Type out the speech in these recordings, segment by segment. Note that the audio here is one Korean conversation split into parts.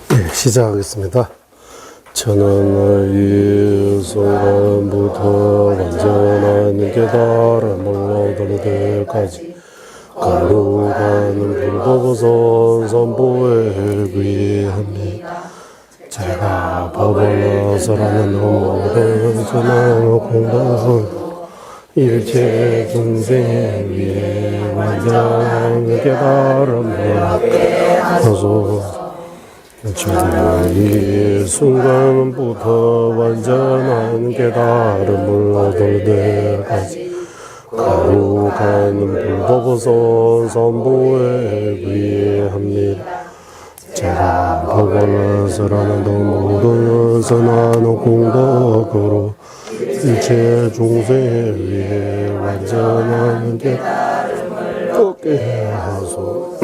네, 시작하겠습니다. 저는 이 순간부터 완전한 깨달음을 얻을 때까지 거룩한 불법을 선보에 위합니다. 제가 법을 설하는 모든 선한 공덕을 일체 중생 위에 완전한 깨달음을 얻어서 저는 이 순간부터 완전한 깨달음을 얻을 때까지 거룩한 불법을 선보에 위합니다. 제가 법을 설하는 모든 선한 공덕으로 일체 중생 위에 완전한 깨달음을 얻게 하소서.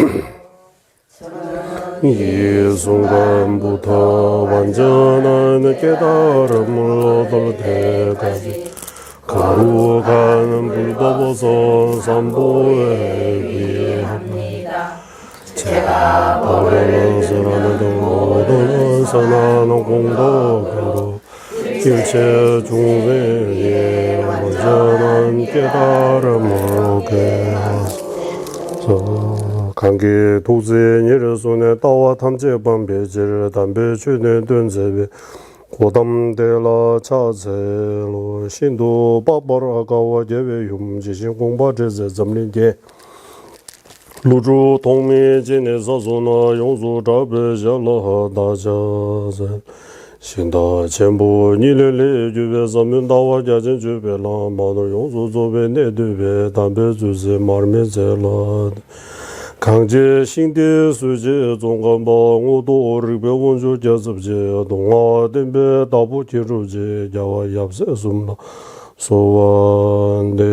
이 순간부터 완전한 깨달음을 얻을 때까지 거룩한 불법을 선보에 위합니다. 제가 법을 설하는 모든 선한 공덕으로 일체 중생 위에 완전한 깨달음을 얻게 하소서. 관계 도세니를 손에 따와 탐제반 배지를 담배 주는 던제비 고담대라 차세로 신도 바바라가와 제외 흉지신 공바제제 점린게 루주 동미진에서 소나 용수 잡으절러 다자제 신다 전부 니를 주베서 면다와 자진 주베라 마노 용수 조베 내드베 담배 주세 말메젤라 강제 신대 수제 종간방 오도를 배운주 자습제 동화 덴베 다부 지루제 야와 얍세숨나 소완데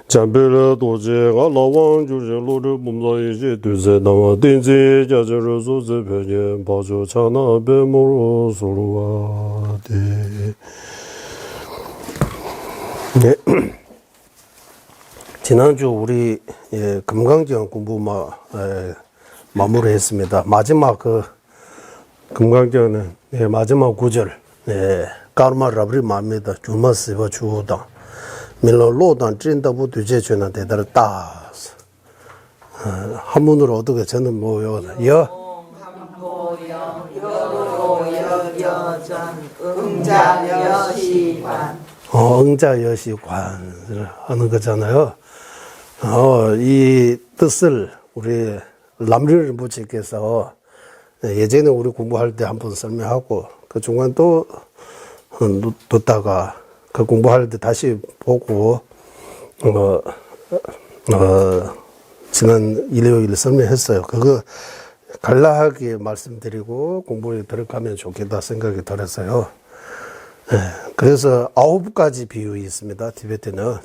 잠벨 도제가 라왕 주제로를 몸사이제 두세 나와 덴제 자저를 소제 변예 바조 차나 베모로 소루와데 네. 지난주 우리 금강경 공부 마무리했습니다. 마지막 금강경은 마지막 구절 까르마 라브리 맘니다. 주마스바 주우당 밀로로당 찐다부 뒤제주는 대다를 따 한문으로 어떻게 저는 뭐요 응자여시관을 하는 거잖아요. 이 뜻을 우리 람리르부치께서 예전에 우리 공부할 때 한번 설명하고 그 중간 또 뒀다가 그 공부할 때 다시 보고 지난 일요일 설명했어요. 그거 간략하게 말씀드리고 공부에 들어가면 좋겠다 생각이 들었어요. 그래서 9가지 비유가 있습니다. 티베트는.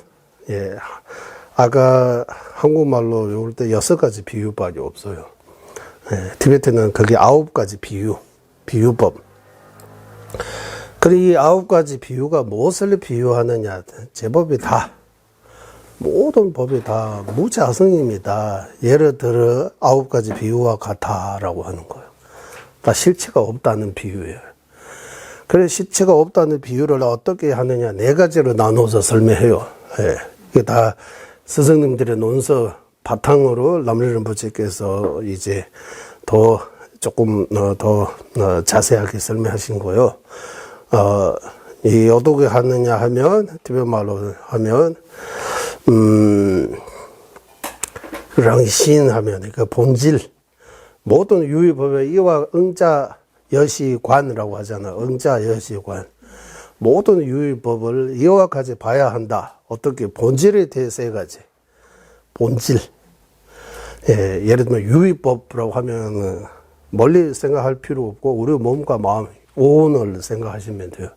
아까 한국말로 외울 때 6가지 비유밖에 없어요. 티베트는 그게 9가지 비유법. 그리고 이 9가지 비유가 무엇을 비유하느냐. 제법이 다, 모든 법이 다 무자성입니다. 예를 들어 9가지 비유와 같다라고 하는 거예요. 다 실체가 없다는 비유예요. 그래서 실체가 없다는 비유를 어떻게 하느냐. 4가지로 나눠서 설명해요. 이게 다 스승님들의 논서 바탕으로 람리르부치께서 이제 조금 더 자세하게 설명하신 거예요. 이 어떻게 하느냐 하면, 티베트 말로 하면, 랑신 하면, 그러니까 본질, 모든 유의법의 이와 응자 여시관이라고 하잖아요. 응자 여시관. 모든 유의법을 이와 같이 봐야 한다. 어떻게 본질에 대해서 3가지. 본질. 예를 들면 유의법이라고 하면 멀리 생각할 필요 없고 우리 몸과 마음, 오온을 생각하시면 돼요.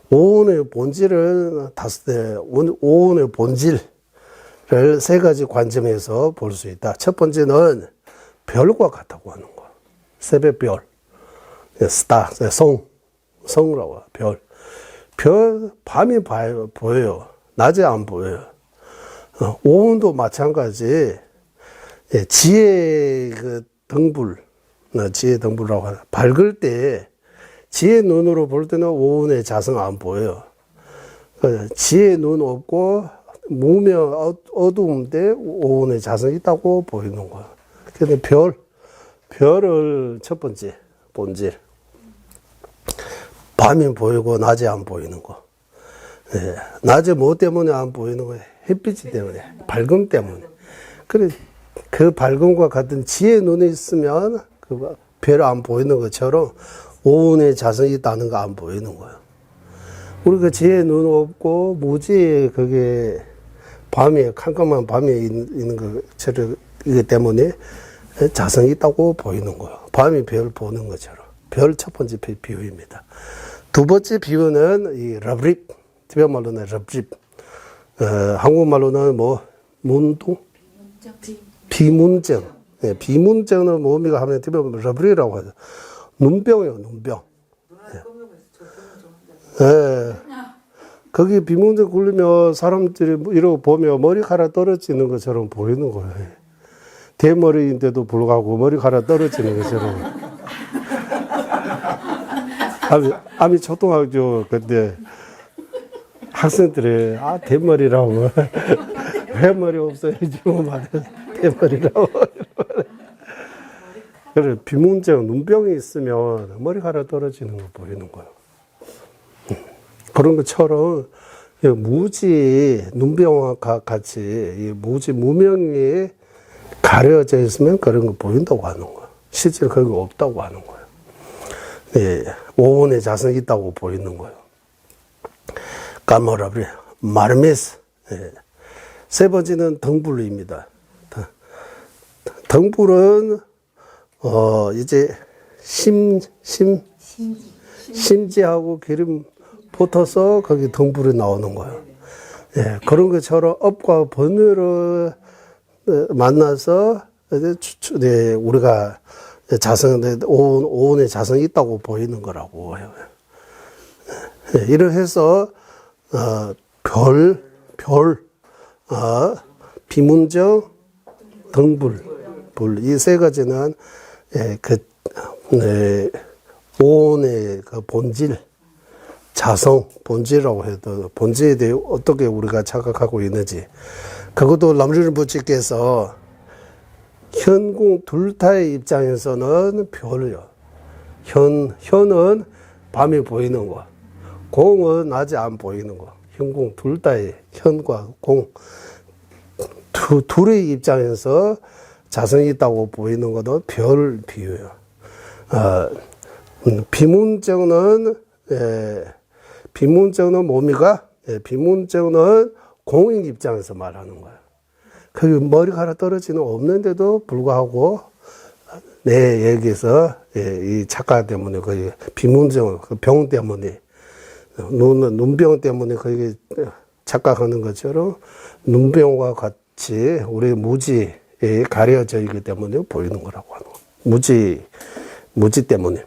오온의 본질을 오온의 본질을 3가지 관점에서 볼 수 있다. 첫 번째는 별과 같다고 하는 거. 새벽별. 스타, 성이라고 별. 밤이 보여요. 낮에 안 보여요. 오온도 마찬가지. 예, 지혜 그 등불, 지혜 등불이라고 하나. 밝을 때, 지혜 눈으로 볼 때는 오온의 자성 안 보여요. 지혜 눈 없고, 무명, 어두운데 오온의 자성이 있다고 보이는 거예요. 근데 별을 첫 번째, 본질. 밤이 보이고, 낮에 안 보이는 거. 예, 낮에 뭐 때문에 안 보이는 거예요? 햇빛이 때문에, 밝음 때문에. 그래, 그 밝음과 같은 지혜 눈이 있으면 그 별 안 보이는 것처럼 오온의 자성이 있다는 거 안 보이는 거예요. 우리가 지혜 눈 없고 무지에 그게 밤에 캄캄한 밤에 있는 것처럼 이기 때문에 자성이 있다고 보이는 거예요. 밤에 별 보는 것처럼. 별 첫 번째 비유입니다. 두 번째 비유는 이 러브립, 티베트 말로는 러브립, 한국말로는 뭐 문동, 비문증. 예, 비문증은 뭡니까 하면 티베트 러브립이라고 하죠. 눈병이에요, 눈병. 예. 거기 비문증 굴리면 사람들이 이러고 보면 머리카락 떨어지는 것처럼 보이는 거예요. 대머리인데도 불구하고 머리카락 떨어지는 것처럼. 아미 초등학교 그때 학생들이 대머리라고 왜 머리 없어야지 뭐 말해 대머리라고. 그래 비문증 눈병이 있으면 머리카락 떨어지는 거 보이는 거예요. 그런 것처럼 무지 눈병과 같이 이 무지 무명이 가려져 있으면 그런 거 보인다고 하는 거예요. 실제로 그런 거 없다고 하는 거예요. 예, 오온의 자성이 있다고 보이는 거예요. 까마라브리 마르메스. 예. 세 번째는 등불입니다. 등불은 이제 심지하고 기름 붙어서 거기 등불이 나오는 거예요. 예, 그런 것처럼 업과 번뇌를 만나서 이제 우리가 자성, 오온의 자성이 있다고 보이는 거라고 해요. 예, 이러해서 비문정, 등불, 이 세 가지는 오온의 그 본질, 자성, 본질이라고 해도 본질에 대해 어떻게 우리가 착각하고 있는지 그것도 람리르부치께서 현궁 둘타의 입장에서는 별이요. 현은 밤에 보이는 거, 공은 낮에 안 보이는 거. 현궁 둘다의 현과 공 둘의 입장에서 자성이 있다고 보이는 것도 별 비유예요. 비문정은 뭡니까? 비문정은 공인 입장에서 말하는 거예요. 그 머리카락 떨어지는 없는데도 불구하고 내 얘기에서 이 착각 때문에 거의 비문정 그 병 때문에 눈병 때문에 거의 착각하는 것처럼 눈병과 같이 우리 무지에 가려져 있기 때문에 보이는 거라고 하는 거예요. 무지 때문에.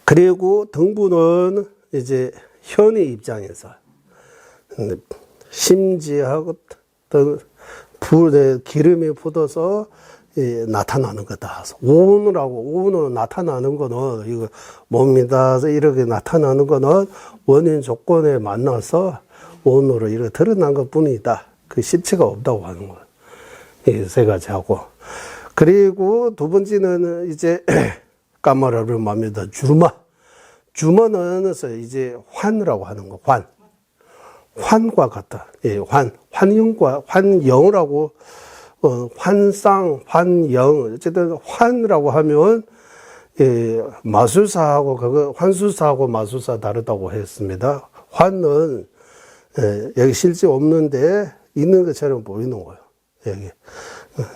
그리고 등부는 이제 현의 입장에서 심지하고 불에 기름이 붙어서 나타나는 거다. 오온으로 나타나는 거는 이거 몸이다 이렇게 나타나는 거는 원인 조건에 만나서 오온으로 이렇게 드러난 것 뿐이다. 그 실체가 없다고 하는 거예요. 이 세 가지 하고. 그리고 두 번째는 이제 까마라를 맙니다. 주마는 이제 환이라고 하는 거. 환과 같다. 예, 환영이라고 환상, 환영, 어쨌든 환이라고 하면 마술사하고 환술사하고 마술사 다르다고 했습니다. 환은 여기 실제 없는데 있는 것처럼 보이는 거예요. 여기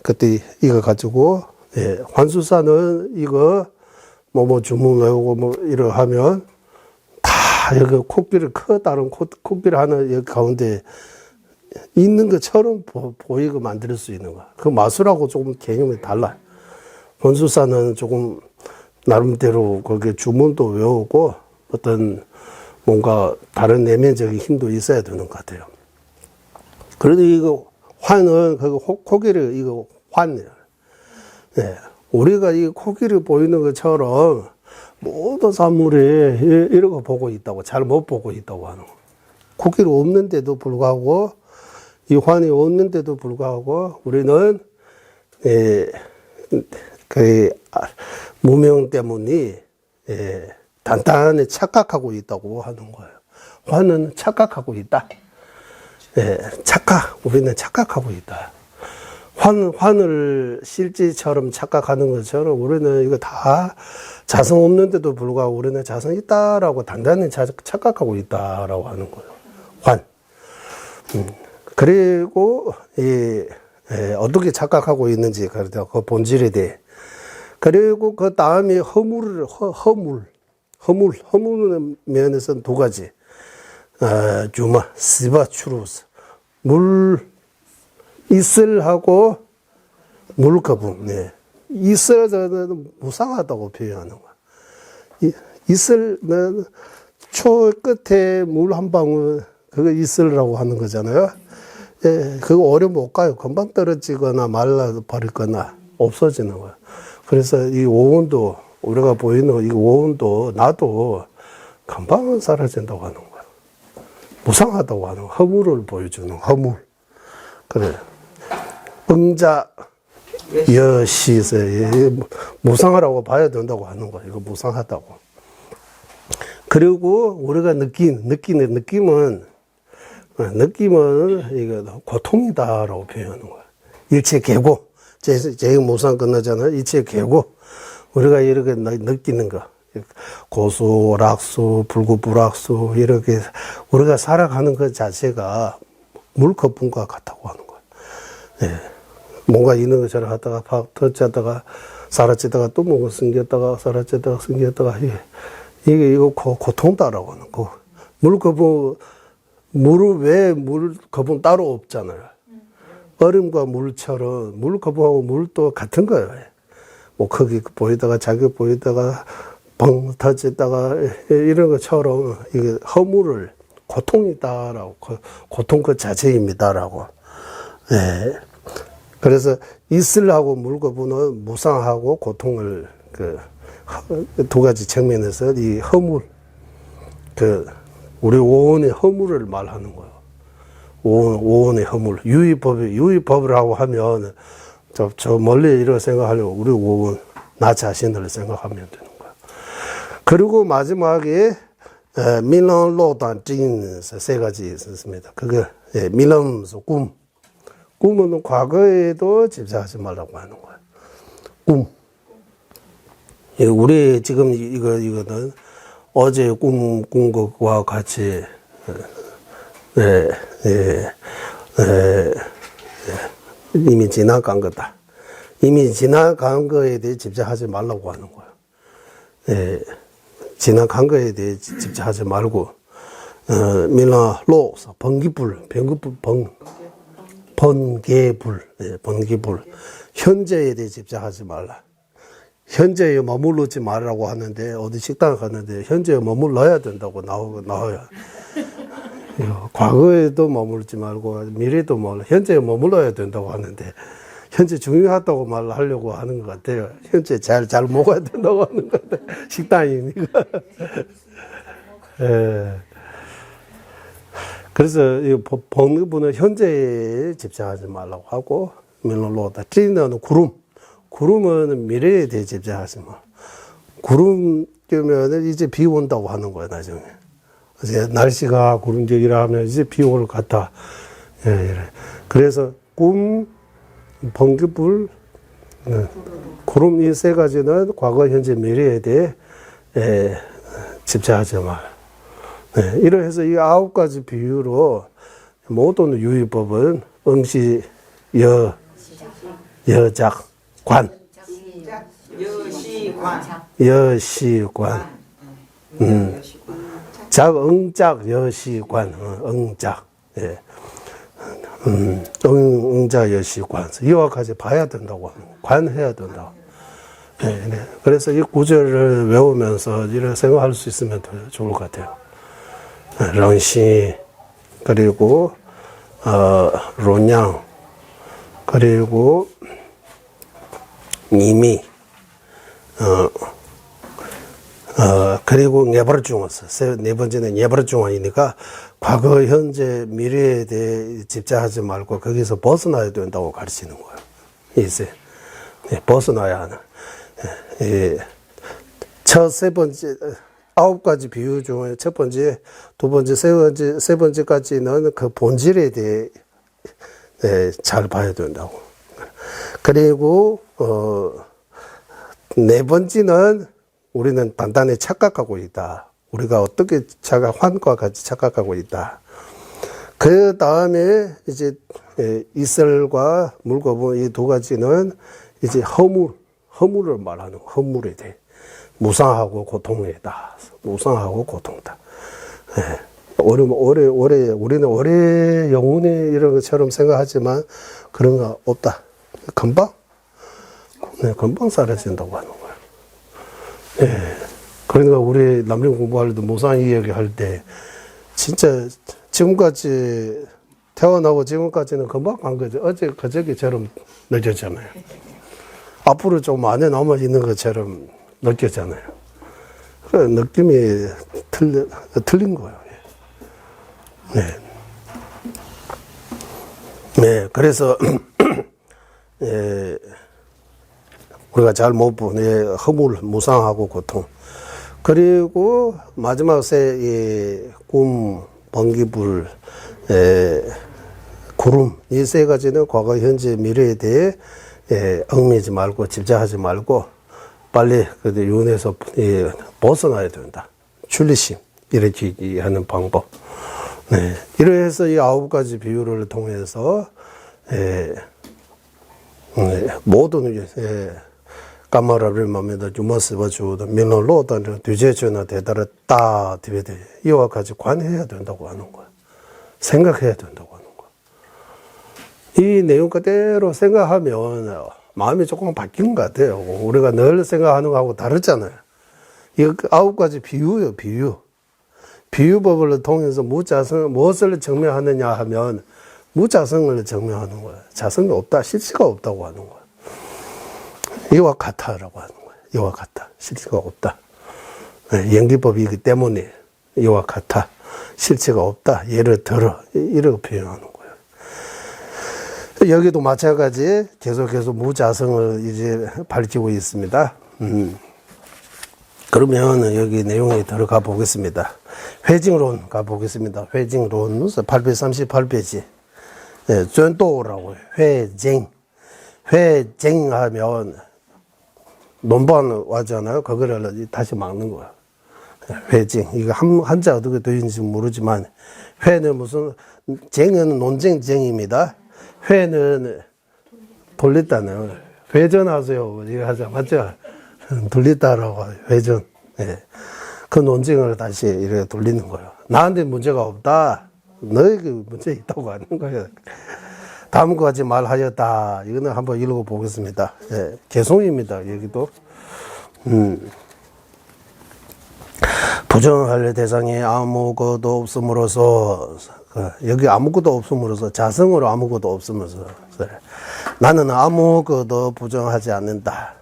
그때 이거 가지고 환술사는 이거 뭐 주문 외우고 이러 하면 다 여기 코끼리 다른 코끼리 하나 여기 가운데 있는 것처럼 보이고 만들 수 있는 거야. 그 마술하고 조금 개념이 달라요. 원수사는 조금 나름대로 거기에 주문도 외우고 어떤 뭔가 다른 내면적인 힘도 있어야 되는 것 같아요. 그래도 이거 환은 그 고기를 이거 환이에요. 네. 우리가 이 고기를 보이는 것처럼 모든 사물이 이러고 보고 있다고, 잘 못 보고 있다고 하는 거. 고기를 없는데도 불구하고, 이 환이 없는데도 불구하고, 우리는, 그, 무명 때문에, 단단히 착각하고 있다고 하는 거예요. 환은 착각하고 있다. 우리는 착각하고 있다. 환을 실제처럼 착각하는 것처럼 우리는 이거 다 자성 없는데도 불구하고 우리는 자성 있다라고 단단히 착각하고 있다라고 하는 거예요. 환. 그리고 어떻게 착각하고 있는지 그 본질에 대해. 그리고 그 다음에 허물 면에서는 두 가지. 주마, 시바, 추루스. 이슬하고 물거품. 네. 이슬은 무상하다고 표현하는 거야. 이슬은 초 끝에 물 한 방울, 그거 이슬이라고 하는 거잖아요. 그거 오래 못 가요. 금방 떨어지거나 말라버리거나 없어지는 거야. 그래서 이 오온도, 우리가 보이는 이 오온도, 나도 금방 사라진다고 하는 거야. 무상하다고 하는 거야. 허물을 보여주는 허물. 그래. 응자 여시서 무상하라고 봐야 된다고 하는 거야. 이거 무상하다고. 그리고 우리가 느끼는 느낌은 이거 고통이다라고 표현하는 거야. 일체 계고 제일 무상 끝나잖아요. 일체 계고 우리가 이렇게 느끼는 거. 고수, 락수, 불구불락수 이렇게 우리가 살아가는 것 자체가 물거품과 같다고 하는 거야. 예. 뭔가 있는 것처럼 하다가 팍 터치하다가 사라지다가 또 뭔가 생겼다가 사라지다가 생겼다가 이거 고통다라고 하는 거. 물거품 왜 물거품 따로 없잖아요. 얼음과 물처럼 물거품하고 물도 같은 거예요. 뭐 거기 보이다가 자기 보이다가 뻥 터졌다가 이런 것처럼 이게 허물을 고통이다라고 고통 그 자체입니다라고. 예. 그래서 이슬하고 물거품은 무상하고 고통을 그 두 가지 측면에서 이 허물 우리 오온의 허물을 말하는 거예요. 오온의 허물 유의법이라고 하면 저 멀리 이렇게 생각하려고 우리 오온 나 자신을 생각하면 되는 거예요. 그리고 마지막에 밀런 로단 진 세 가지 있었습니다. 그게 밀런서 꿈은 과거에도 집착하지 말라고 하는 거예요. 꿈. 우리 지금 이거는 어제 꾼 것과 같이 이미 지나간 거다. 이미 지나간 거에 대해 집착하지 말라고 하는 거예요. 지나간 거에 대해 집착하지 말고 밀라로 번개불 현재에 대해 집착하지 말라. 현재에 머물르지 말라고 하는데 어디 식당에 갔는데 현재에 머물러야 된다고 나와요. 과거에도 머물지 말고 미래도 현재에 머물러야 된다고 하는데 현재 중요하다고 말하려고 하는 것 같아요. 현재 잘 먹어야 된다고 하는 것 같아요. 식당이니까. 그래서 이 번개부는 현재에 집착하지 말라고 하고 밀로로다 찌는 구름은 미래에 대해 집착하지 마. 구름 때문에 이제 비 온다고 하는 거야 나중에. 이제 날씨가 구름적이라 하면 이제 비 올 것 같다. 그래서 번개불, 구름 이 세 가지는 과거, 현재, 미래에 대해 집착하지 마. 이러해서 이 9가지 비유로 모든 유의법은 응시, 여작, 관. 여시관. 응작, 여시관, 응작. 응자, 여시관. 이와 같이 봐야 된다고 하는 거예요. 관해야 된다고. 그래서 이 구절을 외우면서 이렇게 생각할 수 있으면 더 좋을 것 같아요. 런시, 그리고 론양, 그리고 니미, 그리고 네버중어서 네 번째는 네버중어이니까 과거, 현재, 미래에 대해 집착하지 말고 거기서 벗어나야 된다고 가르치는 거예요. 이제 벗어나야 하는. 첫 세 번째 9가지 비유 중에 첫 번째, 두 번째, 세 번째까지는 그 본질에 대해 잘 봐야 된다고. 그리고 네 번째는 우리는 단단히 착각하고 있다. 우리가 어떻게 환과 같이 착각하고 있다. 그 다음에 이제 이슬과 물거품 이 두 가지는 이제 허물을 말하는 허물에 대해 무상하고 고통이다. 무상하고 고통이다. 우리는 오래 영혼이 이런 것처럼 생각하지만 그런 거 없다. 금방 사라진다고 하는 거야. 그러니까 우리 남녀 공부할 때 무상 이야기 할 때 진짜 지금까지 태어나고 지금까지는 금방 간 거죠. 어제 그저께처럼 느꼈잖아요. 앞으로 좀 안에 남아 있는 것처럼 느꼈잖아요. 그 느낌이 틀린 거예요. 네, 그래서 우리가 잘 못 본 허물, 무상하고 고통. 그리고 마지막 꿈, 번개불, 구름 이 세 가지는 과거, 현재, 미래에 대해 얽매이지 말고 집착하지 말고 빨리 그 윤에서 벗어나야 된다. 출리심 이렇게 하는 방법. 이래서 이 9가지 비유를 통해서 모든 까마라를 맘에다 주마스바 주다 밀로로다는 뒤제주나 대달았다 디베데 이와 같이 관해야 된다고 하는 거야. 생각해야 된다고 하는 거야. 이 내용 그대로 생각하면 마음이 조금 바뀐 것 같아요. 우리가 늘 생각하는 거하고 다르잖아요. 이거 9가지 비유예요, 비유. 비유법을 통해서 무엇을 증명하느냐 하면 무자성을 증명하는 거야. 자성이 없다, 실체가 없다고 하는 거야. 이와 같아라고 하는 거야. 이와 같아, 실체가 없다. 연기법이기 때문에 이와 같아, 실체가 없다. 예를 들어 이렇게 표현하는 거예요. 여기도 마찬가지 계속해서 무자성을 이제 밝히고 있습니다. 그러면 여기 내용에 들어가 보겠습니다. 회징론 가 보겠습니다. 회징론 838페이지. 전도라고 해요. 회쟁하면 논반 와잖아요. 그거를 다시 막는 거야. 회쟁. 이거 한자 어떻게 되어 있는지 모르지만 회는 무슨 쟁은 논쟁쟁입니다. 회는 돌렸다네요. 회전하세요. 이거 하자 맞죠? 돌렸다라고 회전. 그 논쟁을 다시 이렇게 돌리는 거예요. 나한테 문제가 없다. 너에게 문제 있다고 하는 거예요. 다음과 같이 말하였다. 이거는 한번 읽어 보겠습니다. 개송입니다. 여기도. 부정할 대상이 아무것도 없음으로써, 여기 아무것도 없음으로써, 자성으로 아무것도 없으면서, 나는 아무것도 부정하지 않는다.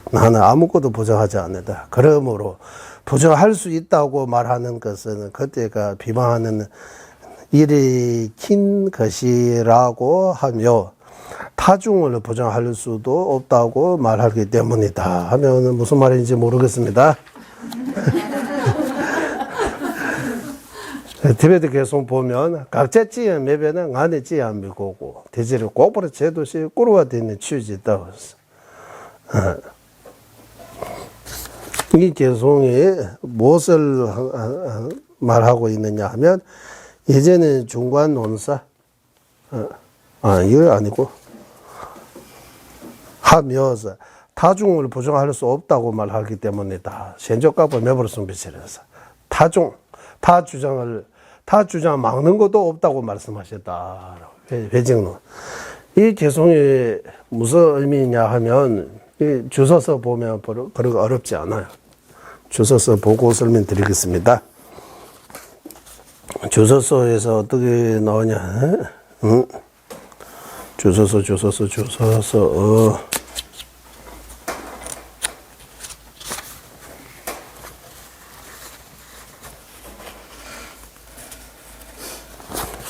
나는 아무것도 부정하지 않는다. 그러므로 부정할 수 있다고 말하는 것은 그때가 비방하는 일이 긴 것이라고 하며 타중을 부정할 수도 없다고 말하기 때문이다 하면 무슨 말인지 모르겠습니다. 티베트 개송 보면 각자 찌연 매변은 안에 찌연 미고고 대지를 꼭보로 제도시 꾸루와 되는 취지 있다고 했어. 이 개송이 무엇을 말하고 있느냐 하면 예전에 중관 논사 이거 아니고 하면서 타중을 부정할 수 없다고 말하기 때문이다. 현조값을 매버렸으면 비치려서 타중 타 주장 막는 것도 없다고 말씀하셨다. 회증론. 이 개송이 무슨 의미냐 하면 주소서 보면 그렇게 어렵지 않아요. 주소서 보고 설명드리겠습니다. 주소서에서 어떻게 나오냐? 응? 주소서.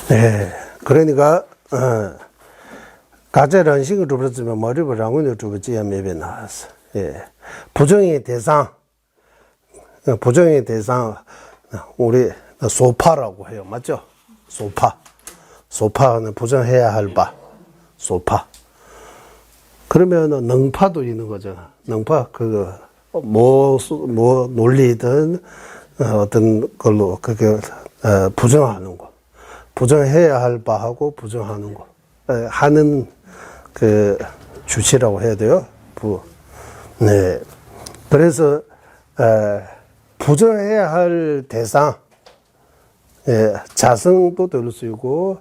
네, 그러니까 가짜란 식을 주버렸으면 머리를 랑군을 주버지야 매배 나왔어. 예, 부정의 대상, 우리 소파라고 해요, 맞죠? 소파는 부정해야 할 바, 소파. 그러면은 능파도 있는 거잖아. 능파 뭐 논리든 어떤 걸로 그게 부정하는 거. 부정해야 할 바하고 부정하는 거 하는 그 주체라고 해야 돼요. 네. 그래서 부정해야 할 대상, 자성도 될 수 있고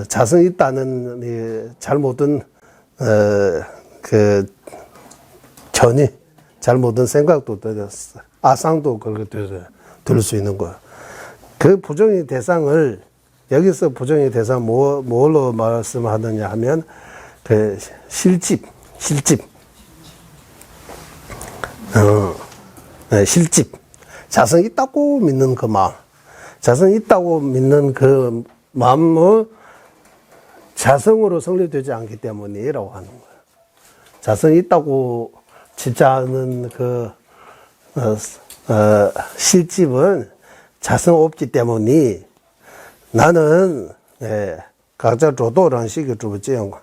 자성 있다는 잘못된 그 전이 잘못된 생각도 되었어. 아상도 그렇게 될 수 있는 거. 그 부정의 대상을 여기서 부정의 대상 뭘로 말씀하느냐 하면 그 실집. 실집. 자성 있다고 믿는 그 마음. 자성 있다고 믿는 그 마음은 자성으로 성립되지 않기 때문이라고 하는 거예요. 자성 있다고 진짜는 그 실집은 자성 없기 때문에 나는 각자 조도라는 식의 주부 지향고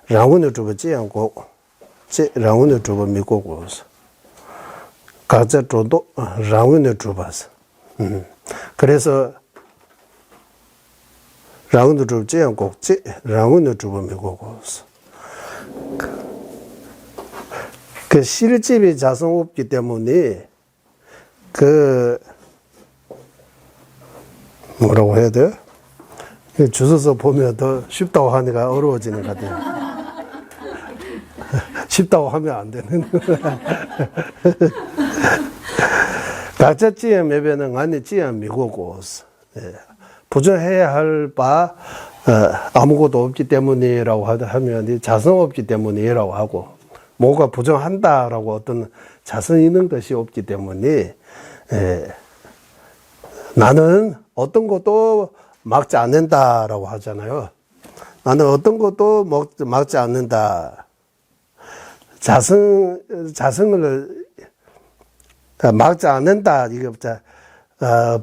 랑운의 주부 지향고 랑운의 주부 미고고 각자 조도 랑운의 주부서 그래서 랑운의 주부 지향고 랑운의 주부 미고고 그 실집이 자성 없기 때문에 그 뭐라고 해야 돼요? 주소서 보면 더 쉽다고 하니까 어려워지는 것 같아요. 쉽다고 하면 안 되는. 가짜 찌연 매배는 안에 찌연 미고고 부정해야 할 바 아무것도 없기 때문이라고 하면 자성 없기 때문이라고 하고 뭐가 부정한다라고 어떤 자성 있는 것이 없기 때문에 나는 어떤 것도 막지 않는다라고 하잖아요. 나는 어떤 것도 막지 않는다. 자성을 막지 않는다. 이게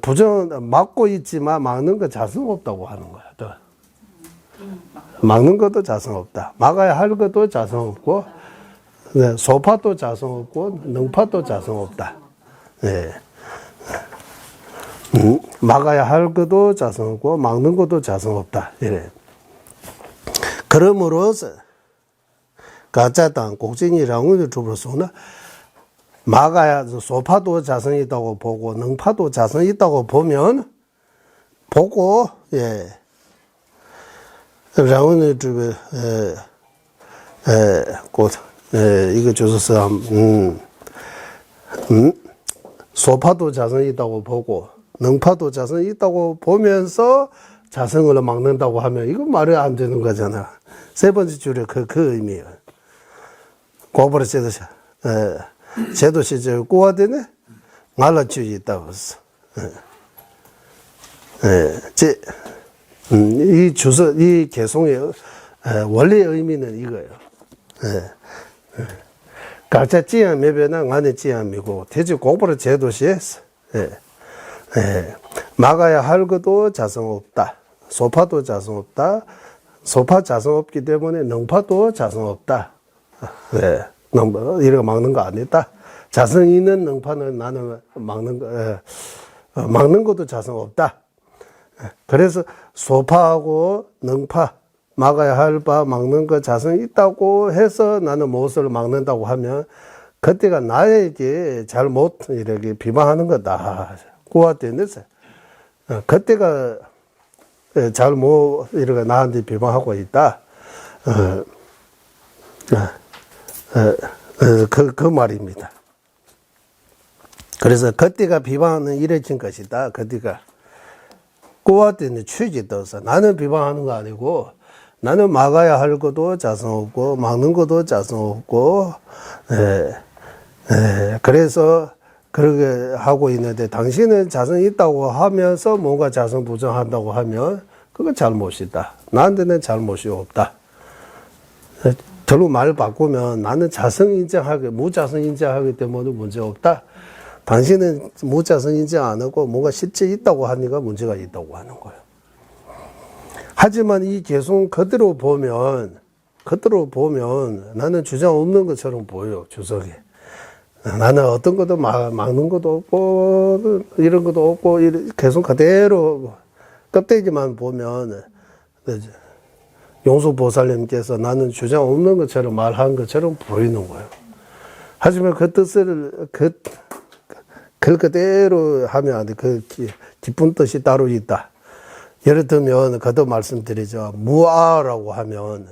부정 막고 있지만 막는 거 자성 없다고 하는 거야. 또. 막는 것도 자성 없다. 막아야 할 것도 자성 없고, 소파도 자성 없고, 능파도 자성 없다. 네. 막아야 할 것도 자성 없고 막는 것도 자성 없다. 이래. 그러므로서 가짜당 곡진이랑을 주로서는 막아야 소파도 자성 있다고 보고 능파도 자성 있다고 보면 보고 랑운의 주변 이거 주소서 소파도 자성 있다고 보고 능파도 자성 있다고 보면서 자성을 막는다고 하면 이건 말이 안 되는 거잖아. 세 번째 줄에 그 의미예요. 고버려 제도 시절 꾸와되네 말라주의 있다고 했어. 이 주소 이 개송의 원래 의미는 이거예요. 각자 지향 매변은 안에 지향이고 대지 고버려 제도시에서 막아야 할 것도 자성 없다. 소파도 자성 없다. 소파 자성 없기 때문에 능파도 자성 없다. 이렇게 막는 거 아니다. 자성 있는 능파는 나는 막는 것도 자성 없다. 그래서 소파하고 능파 막아야 할 바 막는 거 자성 있다고 해서 나는 무엇을 막는다고 하면 그때가 나에게 잘못 이렇게 비방하는 거다. 꾸와대는서 그때가 잘못 이렇게 나한테 비방하고 있다. 그 말입니다. 그래서 그때가 비방은 이래진 것이다. 그때가 그와 때는 취지 떠서 나는 비방하는 거 아니고 나는 막아야 할 것도 자성 없고 막는 것도 자성 없고 그래서 그렇게 하고 있는데 당신은 자성이 있다고 하면서 뭔가 자성 부정한다고 하면 그건 잘못이다. 나한테는 잘못이 없다. 결국 말 바꾸면 나는 자성 인정하기, 무자성 인정하기 때문에 문제 없다. 당신은 무자성 인정 안 하고 뭔가 실제 있다고 하니까 문제가 있다고 하는 거예요. 하지만 이 개성 그대로 보면 나는 주장 없는 것처럼 보여요, 주석이. 나는 어떤 것도 막는 것도 없고, 이런 것도 없고, 개성 그대로 껍데기만 보면, 용수보살님께서 나는 주장 없는 것처럼 말한 것처럼 보이는 거예요. 하지만 그 뜻을, 그대로 하면 안 돼. 그 깊은 뜻이 따로 있다. 예를 들면, 그도 말씀드리죠. 무아라고 하면,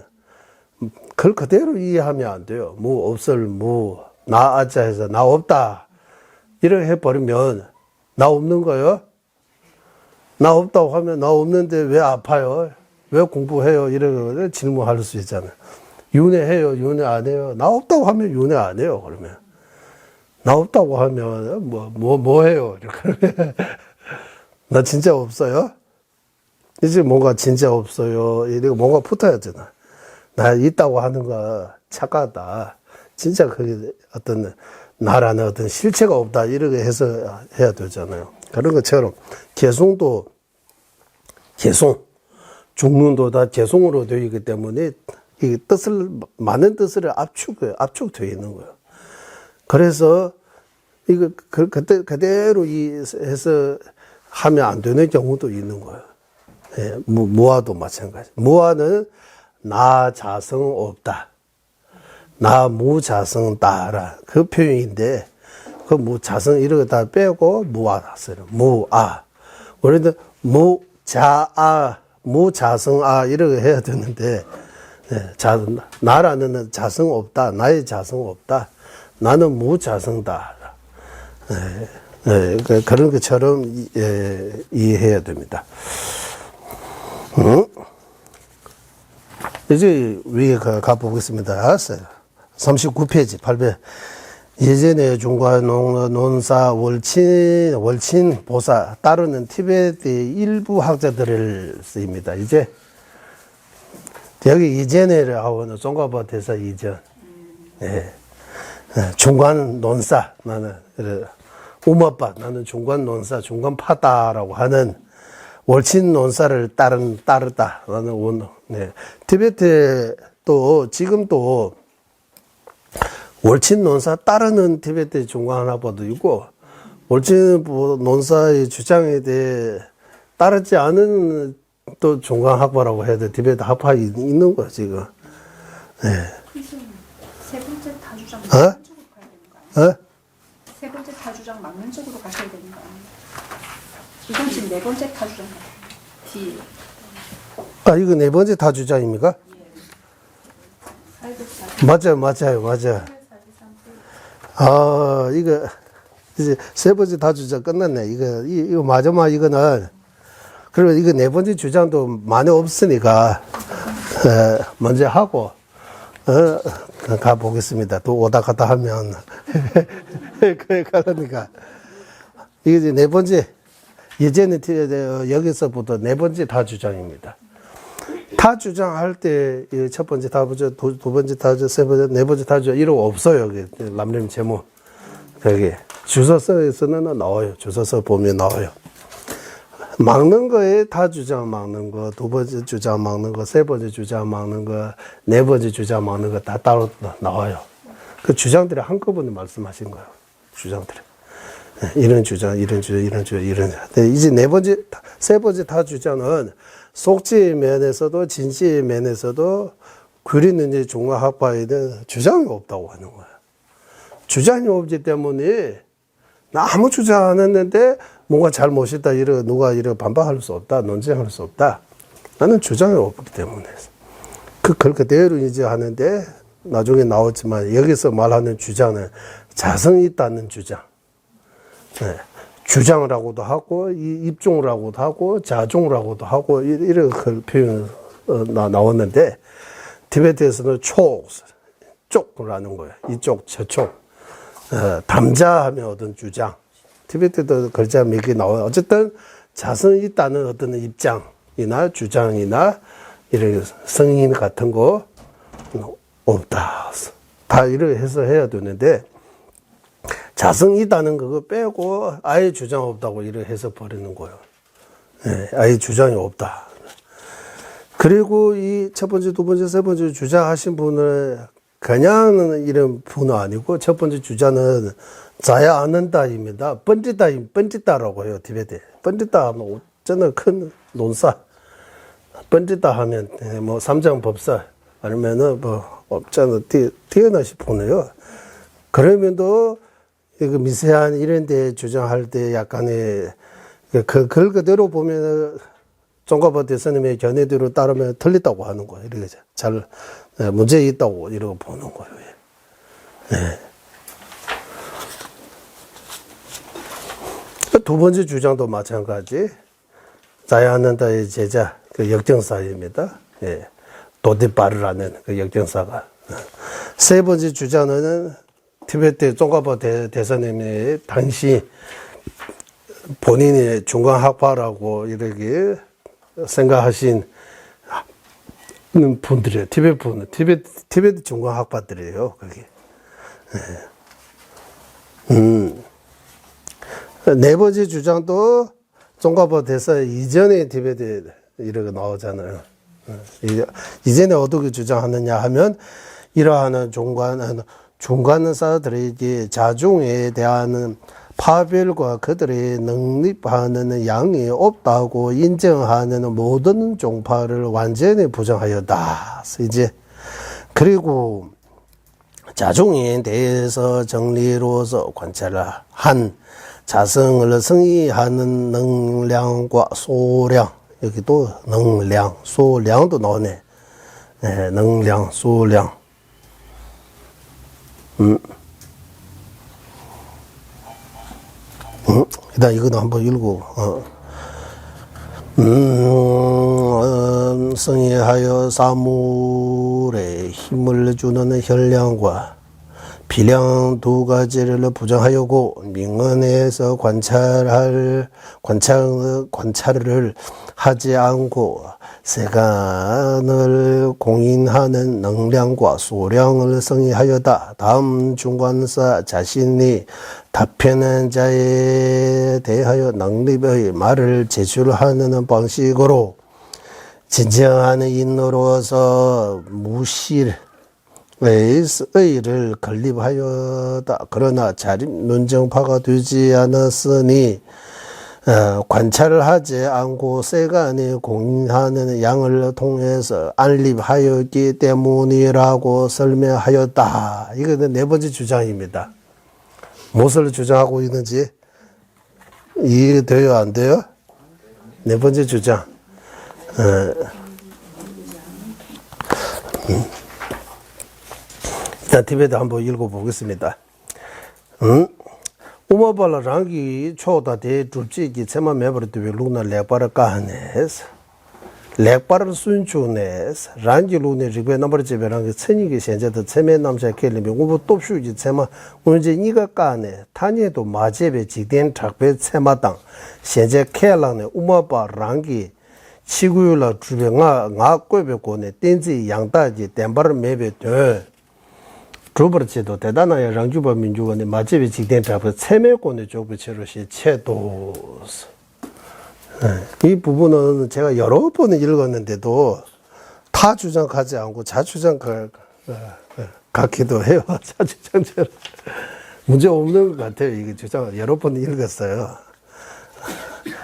그걸 그대로 이해하면 안 돼요. 무, 없을, 무, 나, 아자 해서, 나 없다. 이렇게 해버리면, 나 없는 거예요? 나 없다고 하면, 나 없는데 왜 아파요? 왜 공부해요? 이렇게 질문할 수 있잖아요. 윤회해요? 윤회 안 해요? 나 없다고 하면 윤회 안 해요, 그러면. 나 없다고 하면, 뭐 해요? 이렇게. 나 진짜 없어요? 이제 뭔가 진짜 없어요. 이렇게 뭔가 붙어야 되나. 나 있다고 하는 거 착하다. 진짜 그게 어떤 나라는 어떤 실체가 없다. 이렇게 해서 해야 되잖아요. 그런 것처럼 개송도 개송, 중문도 다 개송으로 되어 있기 때문에 이 뜻을 많은 뜻을 압축되어 있는 거예요. 그래서 이거 그대로 해서 하면 안 되는 경우도 있는 거예요. 예, 무아도 마찬가지. 무아는 나 자성 없다. 나 무자성 따라 그 표현인데 그 무자성 이런 거 다 빼고 무아다 써요. 무아. 우리는 무자아, 무자성아 이렇게 해야 되는데 나라는 자성 없다. 나의 자성 없다. 나는 무자성다. 그런 것처럼 이해해야 됩니다. 이제 위에 가보겠습니다. 39페이지 8배. 예전에 중과 논사 월친 보사 따르는 티베트의 일부 학자들을 쓰입니다. 이제 여기 이전에를 하고는 종가바 대사 이전. 중간 논사 나는 우마빠 나는 중간 논사 중간 파다라고 하는 월친 논사를 따르다 라는 원. 티베트 또 지금 또 월친 논사 따르는 티베트 중간 학파도 있고 월친 논사의 주장에 대해 따르지 않은 또 중간 학파라고 해야 돼. 티베트 학파 있는 거야 지금. 세 번째 다주장 막는 쪽으로 가야 되는 거 아니에요? 세 번째 다주장 막는 쪽으로 가셔야 되는 거 아니에요? 이건 지금 네 번째 다주장 뒤에. 이거 네 번째 다주장입니까? 맞아요. 이거 이제 세 번째 다주장 끝났네. 이거 마지막 이거는 그리고 이거 네 번째 주장도 많이 없으니까 먼저 하고 가보겠습니다. 또 오다 갔다 하면 그러니까 이게 이제 네 번째 예전에 여기서부터 네 번째 다주장입니다. 다주장할 때 첫 번째 다주장, 두 번째 다주장, 세 번째, 네 번째 다주장 이런 거 없어요. 여기 람림 제목 여기 주소서에서는 나와요. 주소서 보면 나와요. 막는 거에 다주장 막는 거, 두 번째 주장 막는 거, 세 번째 주장 막는 거, 네 번째 주장 막는 거 다 따로 나와요. 그 주장들이 한꺼번에 말씀하신 거예요. 주장들이. 이런 주장. 이제 네 번째, 세 번째 다주장은 속지의 면에서도 진지의 면에서도 그리는 중화학파에는 주장이 없다고 하는 거예요. 주장이 없기 때문에 나 아무 주장 안 했는데 뭔가 잘못이다 누가 반박할 수 없다 논쟁할 수 없다. 나는 주장이 없기 때문에 그걸 그대로 이제 하는데 나중에 나왔지만 여기서 말하는 주장은 자성이 있다는 주장. 주장이라고도 하고, 입종이라고도 하고, 자종이라고도 하고, 이런 그 표현 나왔는데, 티베트에서는 쪽이라는 거예요. 이쪽, 저쪽. 담자하면 어떤 주장. 티베트도 글자 몇 개 나와요. 어쨌든 자성이 있다는 어떤 입장이나 주장이나 이런 성인 같은 거 없다. 다 이렇게 해서 해야 되는데, 자성이 있다는 그거 빼고 아예 주장 없다고 이렇게 해서 버리는 거예요. 예, 아예 주장이 없다. 그리고 이 첫 번째, 두 번째, 세 번째 주장하신 분은 그냥 이런 분은 아니고, 첫 번째 주자는 자야 않는다입니다. 번지다라고 해요, 티베트에. 번지다 하면 저는 큰 논사. 번지다 하면 뭐 삼장법사 아니면은 뭐 없잖아 뛰어나시 보네요. 그러면도 이거 미세한 이런 데 주장할 때 약간의 그 글 그대로 보면 종가보 대선님의 견해대로 따르면 틀렸다고 하는 거예요. 이렇게 잘 문제 있다고 이러고 보는 거예요. 네. 두 번째 주장도 마찬가지. 자야 않는다의 제자 그 역정사입니다. 예. 도디바르라는 그 역정사가. 세 번째 주장은 티베트 종가보 대선님의 당시 본인이 중간학파라고 이렇게 생각하신 분들이에요. 티베트 중간학파들이에요. 그게. 네 번째 주장도 종가보 대사 이전에 티베트 이렇게 나오잖아요. 이전에 어떻게 주장하느냐 하면, 이러한 중간사들에게 자중에 대한 파별과 그들의 능립하는 양이 없다고 인정하는 모든 종파를 완전히 부정하였다. 이제 그리고 자중에 대해서 정리로서 관찰을 한 자성을 승의하는 능량과 소량, 여기도 능량, 소량도 나오네. 네, 능량, 소량. 일단 이거도 한번 읽고, 승의하여 사물에 힘을 주는 혈량과 비량 두 가지를 부정하였고, 명언에서 관찰을 하지 않고 세간을 공인하는 능량과 소량을 승의하였다. 다음 중간사 자신이 답변한 자에 대하여 능립의 말을 제출하는 방식으로 진정한 인으로서 무실 의를 건립하였다. 그러나 자립 논정파가 되지 않았으니 관찰을 하지 않고 세간이 공인하는 양을 통해서 안립하였기 때문이라고 설명하였다. 이거는 네 번째 주장입니다. 무엇을 주장하고 있는지 이해돼요? 안 돼요? 네 번째 주장. 일단 티베트 한번 읽어보겠습니다. 우마발라 랑기 초다 대 줍지기 체마 매버르 되베 루나 레바르 까네스 레바르 순추네스 랑기 루네 리베 넘버 제베랑기 천이기 현재도 체매 남자 켈리미 우부 톱슈지 체마 문제 니가 까네 타니에도 마제베 지된 작베 체마당 현재 켈랑네 우마바 랑기 치구율라 주베 nga 꿰베고네 땡지 양다지 덴바르 매베 돼 조버치도 대단하여 랑주버 민주원의 마집이 직된 잡을 체매권의 조부체로시 채도. 이 부분은 제가 여러 번 읽었는데도 타 주장하지 않고 자주장 같기도 해요. 자주장처럼. 문제 없는 것 같아요. 이게 주장 여러 번 읽었어요.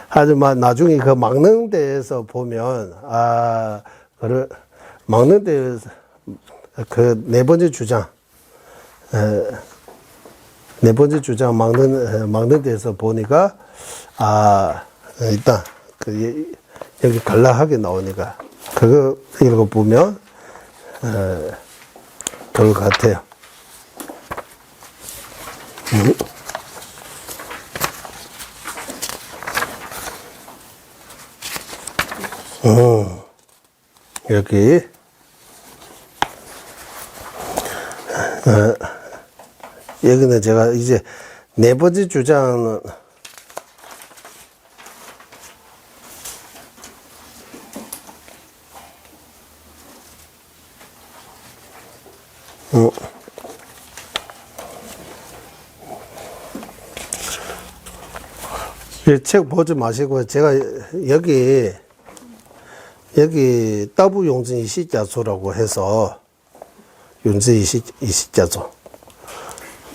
하지만 나중에 그 막는 데에서 보면, 막는 데에서 그 네 번째 주장, 네 번째 주장 막는 데서 보니까, 일단, 여기 간략하게 나오니까, 그거 읽어보면, 그럴 것 같아요. 여기 여기는 제가 이제 네 번째 주장은 이 책 보지 마시고 제가 여기 따부 용진 이시자조라고 해서 용진 이시자조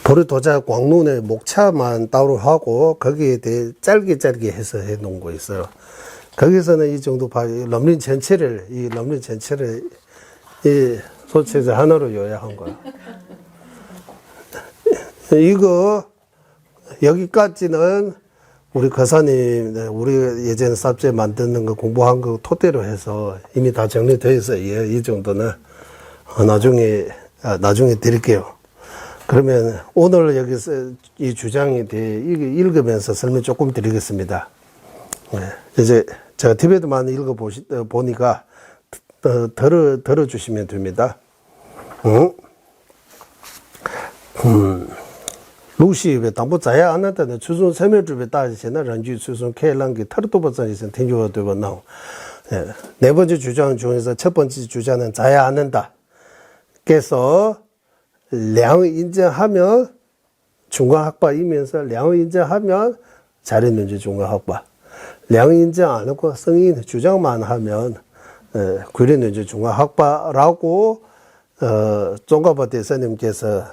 보리도자 광론의 목차만 따로 하고 거기에 대해 짧게 해서 해 놓은 거 있어요. 거기서는 이 정도 럼린 전체를 이 소체제 하나로 요약한 거야. 이거 여기까지는 우리 거사님, 우리 예전에 삽제 만드는 거 공부한 거 토대로 해서 이미 다 정리되어 있어요. 이 정도는 나중에 드릴게요. 그러면 오늘 여기서 이 주장에 대해 읽으면서 설명 조금 드리겠습니다. 이제 제가 티베트만 보니까 들어주시면 됩니다. 루시 왜 당부 자야 안 한다는 추선 세면주에 따지시는 런지 추선 케랑기 터도버전에서 텐조가 되고 나오. 네 번째 주장 중에서 첫 번째 주장은 자야 안 한다. 그래서 량 인정하면 중간학과이면서 량 인정하면 잘했는지 중간학과. 량 인정 안 하고 성인 주장만 하면 그랬는지 중간학과라고 종가바 대사님께서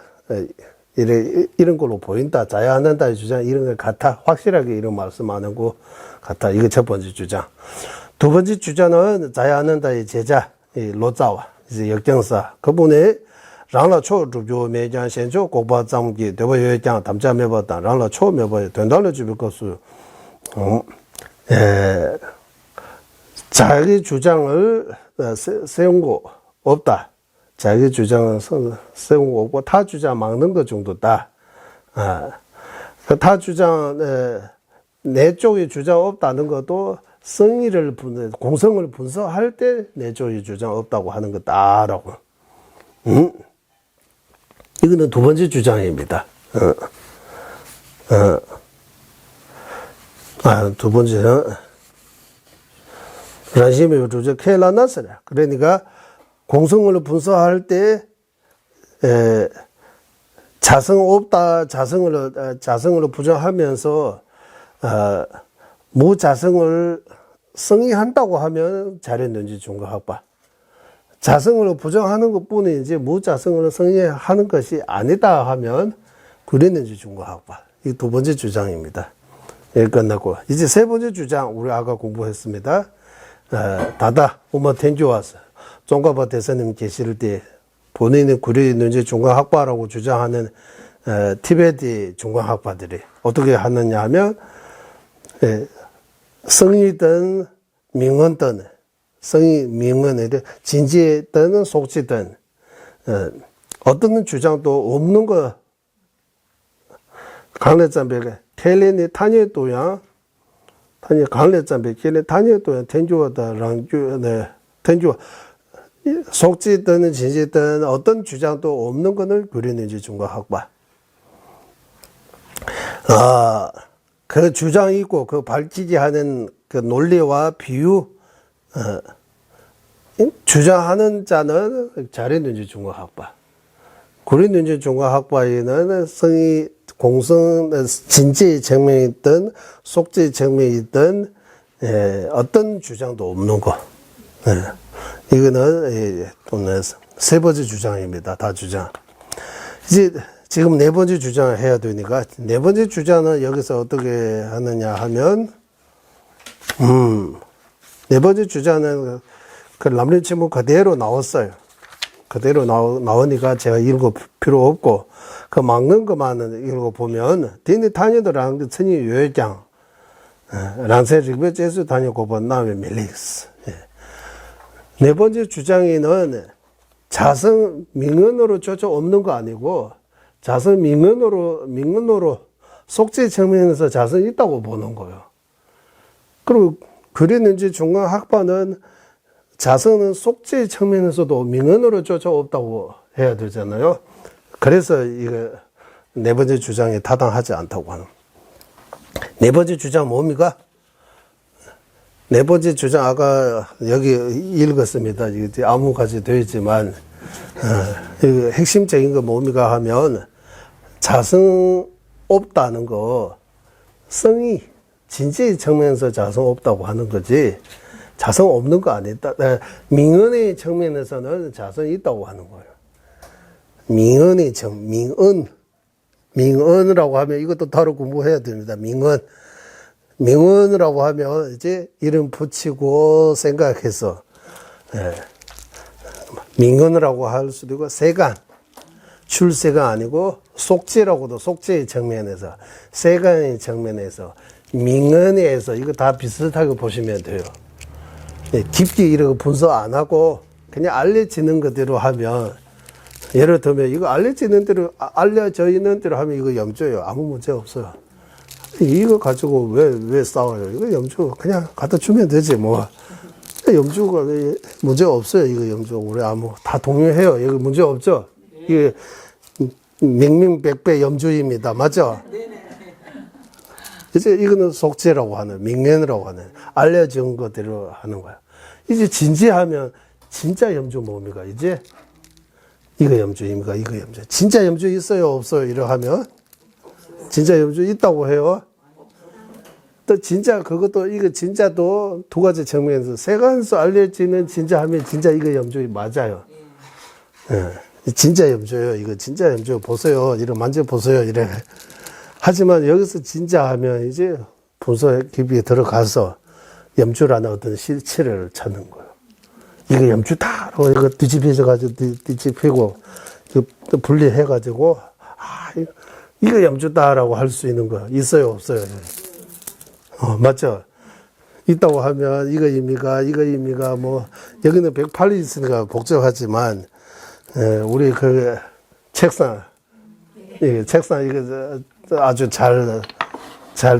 이런 걸로 보인다. 자야 안 한다의 주장 이런 것 같아. 확실하게 이런 말씀하는 거 같아. 이게 첫 번째 주장. 두 번째 주장은 자야 안 한다의 제자 로자와 이제 역정사 그분의 랑라 초주교 매장 현조 고바 장기 대보 여장 담자 매버다 랑라 초 매버 된달로 주빌 것수 자기 주장을 세운 거 없다. 자기 주장은 세운 거 없고 타 주장 막는 것 정도다. 타 주장 내 쪽의 주장 없다는 것도 공성을 분석할 때 내 쪽의 주장 없다고 하는 거다라고. 이거는 두 번째 주장입니다. 두 번째는 란심의 주제 케라나스라. 그러니까 공성을 분석할 때 자성 없다 자성을 부정하면서 무자성을 성의한다고 하면 잘했는지 중과학파. 자성을 부정하는 것뿐이 이제 무자성을 성의하는 것이 아니다 하면 그랬는지 중과학파. 이 두 번째 주장입니다. 예, 끝났고 이제 세 번째 주장 우리 아까 공부했습니다. 다다 오마 텐주와서 종가바 대사님 계실 때 본인이 그랬는지 중과학파라고 주장하는 티베트 중과학파들이 어떻게 하느냐 하면 성의든 명언든 성의 명언에 진지든 속지든 어떤 주장도 없는 거 강례점백에 텔레니 타니도야 타니 강례점백 텔레 타니도야 텐주어다랑 텐주 속지든 진지든 어떤 주장도 없는 것을 그리는지 중과학파. 그 주장이 있고 그 밝히게 하는 그 논리와 비유 주장하는 자는 잘했는지 중과학파. 그랬는지 중과학파에는 성의 공성 진지의 증명이든 속지의 증명이든 어떤 주장도 없는 거. 이거는 세 번째 주장입니다. 다 주장. 이제 지금 네 번째 주장을 해야 되니까 네 번째 주장은 여기서 어떻게 하느냐 하면 네 번째 주장은 그 람린 친구 그대로 나왔어요. 그대로 나오니까 제가 읽을 필요 없고 그 막는 것만 읽어보면 디니 타니도랑 천이 요회장 란세 리베 제수 다니고 본 다음에 멜릭스. 네 번째 주장에는 자성 민언으로 조차 없는 거 아니고 자성 민언으로 속죄 측면에서 자성이 있다고 보는 거예요. 그리고 그랬는지 중간 학파는 자성은 속죄 측면에서도 명언으로 조차 없다고 해야 되잖아요. 그래서 이거 네 번째 주장에 타당하지 않다고 하는. 네 번째 주장 뭡니까? 네 번째 주장 아까 여기 읽었습니다. 이게 아무까지 되어 있지만 이거 핵심적인 거 뭡니까 하면 자성 없다는 거 성이 진지의 측면에서 자성 없다고 하는 거지 자성 없는 거 아니다. 민언의 측면에서는 자성이 있다고 하는 거예요. 민언의 민언이라고 하면 이것도 따로 공부해야 됩니다. 민언이라고 하면 이제 이름 붙이고 생각해서 민언이라고 할 수도 있고 세간 출세가 아니고 속죄라고도 속죄의 측면에서 세간의 측면에서 민언에서 이거 다 비슷하게 보시면 돼요. 깊게 이렇게 분석 안 하고 그냥 알려지는 그대로 하면 예를 들면 이거 알려지는 대로 알려져 있는 대로 하면 이거 염조예요. 아무 문제 없어요. 이거 가지고 왜 싸워요? 이거 염조 그냥 갖다 주면 되지 뭐. 염조가 문제 없어요. 이거 염조 우리 아무 다 동의해요. 이거 문제 없죠. 이게 명명백배 염조입니다. 맞죠? 이제 이거는 속죄라고 하는 명면이라고 하는 알려진 것대로 하는 거야. 이제 진지하면 진짜 염조 뭡니까? 이제 이거 염조입니까? 이거 염조. 진짜 염조 있어요? 없어요? 이러 하면 진짜 염조 있다고 해요. 또 진짜 그것도 이거 진짜도 두 가지 측면에서 세간에서 알려지는 진짜 하면 진짜 이거 염조 맞아요. 진짜 염조예요. 이거 진짜 염조 보세요. 이래 만져보세요. 이래. 하지만 여기서 진짜 하면 이제 분석 깊이 들어가서 염주라는 어떤 실체를 찾는 거예요. 이거 염주다! 라고 이거 뒤집혀가지고, 뒤집히고, 또 분리해가지고, 이거 염주다라고 할 수 있는 거 있어요? 없어요? 맞죠? 있다고 하면 이거입니까? 뭐, 여기는 108이 있으니까 복잡하지만, 우리 그 책상, 책상 이거 아주 잘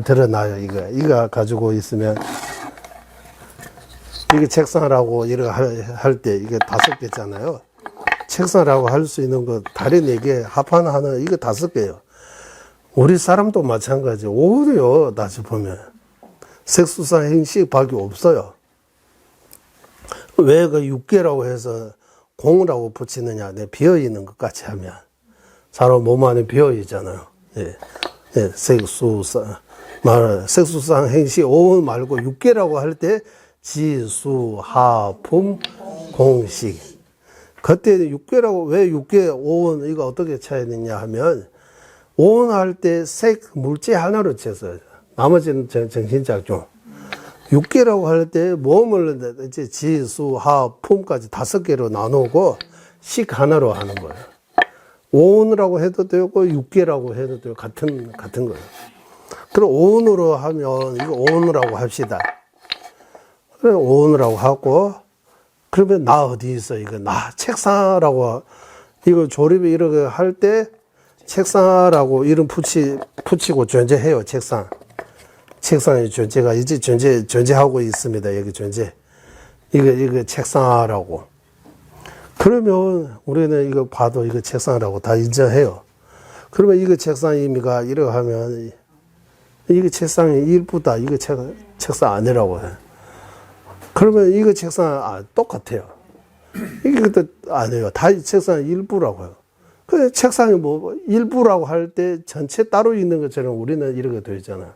드러나요, 이거 가지고 있으면. 이게 책상이라고 이렇게 할 때 이게 5개잖아요. 책상이라고 할 수 있는 거 다리 4개, 합판 하나, 이거 5개요. 우리 사람도 마찬가지. 오히려 다시 보면 색수상 행식밖에 없어요. 왜 그 6개라고 해서 공이라고 붙이느냐? 비어 있는 것 같이 하면 사람 몸 안에 비어 있잖아요. 색수상 행식 5원 말고 6개라고 할 때 지수, 하품, 공식. 그때 6개라고, 왜 6개, 5원, 이거 어떻게 쳐야 되냐 하면, 5원 할 때 색, 물질 하나로 쳐서, 나머지는 정신작용. 6개라고 할 때 몸을 이제 지수, 하품까지 5개로 나누고, 식 하나로 하는 거예요. 5원이라고 해도 되고, 6개라고 해도 되고, 같은 거예요. 그럼 5원으로 하면, 이거 5원이라고 합시다. 오느라고 하고, 그러면 나 어디 있어? 이거 나 책상이라고, 이거 조립이 이렇게 할 때 책상이라고 이름 붙이고 존재해요, 책상. 책상의 존재가 이제 존재하고 있습니다, 여기 존재. 이거 책상이라고. 그러면 우리는 이거 봐도 이거 책상이라고 다 인정해요. 그러면 이거 책상입니까? 이렇게 하면, 이거 책상의 일부다. 이거 책상 아니라고 해. 그러면 이거 책상 똑같아요. 이것도 아니에요. 다 책상 일부라고요. 그 책상이 뭐 일부라고 할 때 전체 따로 있는 것처럼 우리는 이렇게 되어 있잖아요.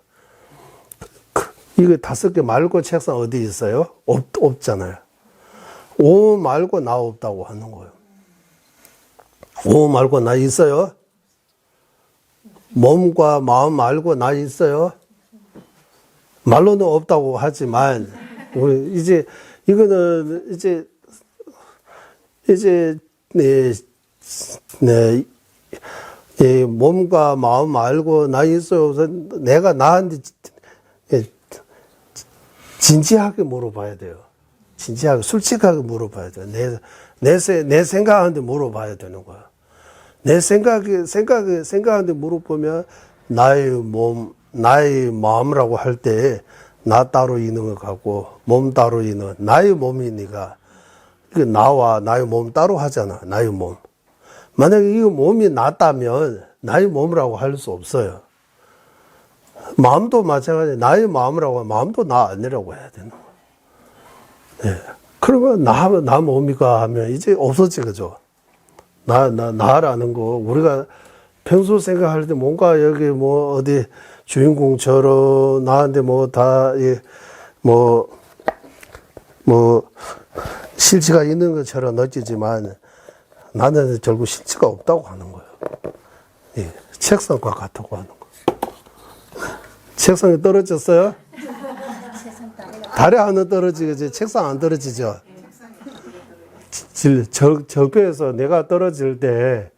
이거 5개 말고 책상 어디 있어요? 없잖아요. 5 말고 나 없다고 하는 거예요. 5 말고 나 있어요? 몸과 마음 말고 나 있어요? 말로는 없다고 하지만 우리 이제 이거는 몸과 마음 알고 나 있어요. 내가 나한테 진지하게 물어봐야 돼요. 진지하게 솔직하게 물어봐야 돼요. 내 생각하는데 물어봐야 되는 거야. 내 생각하는데 물어보면 나의 몸, 나의 마음이라고 할 때 나 따로 있는 것 같고, 몸 따로 있는, 나의 몸이니까, 그 나와 나의 몸 따로 하잖아, 나의 몸. 만약에 이 몸이 낫다면, 나의 몸이라고 할 수 없어요. 마음도 마찬가지, 나의 마음이라고 하면 마음도 나 아니라고 해야 되는 거야. 예. 그러면 나 몸이가 하면 이제 없어지겠죠. 나라는 거, 우리가 평소 생각할 때 뭔가 여기 뭐 어디 주인공처럼 나한테 실체가 있는 것처럼 느끼지만 나는 결국 실체가 없다고 하는 거예요. 예, 책상과 같다고 하는 거. 책상이 떨어졌어요? 다리 하나 떨어지겠지, 책상 안 떨어지죠? 적벽에서 내가 떨어질 때,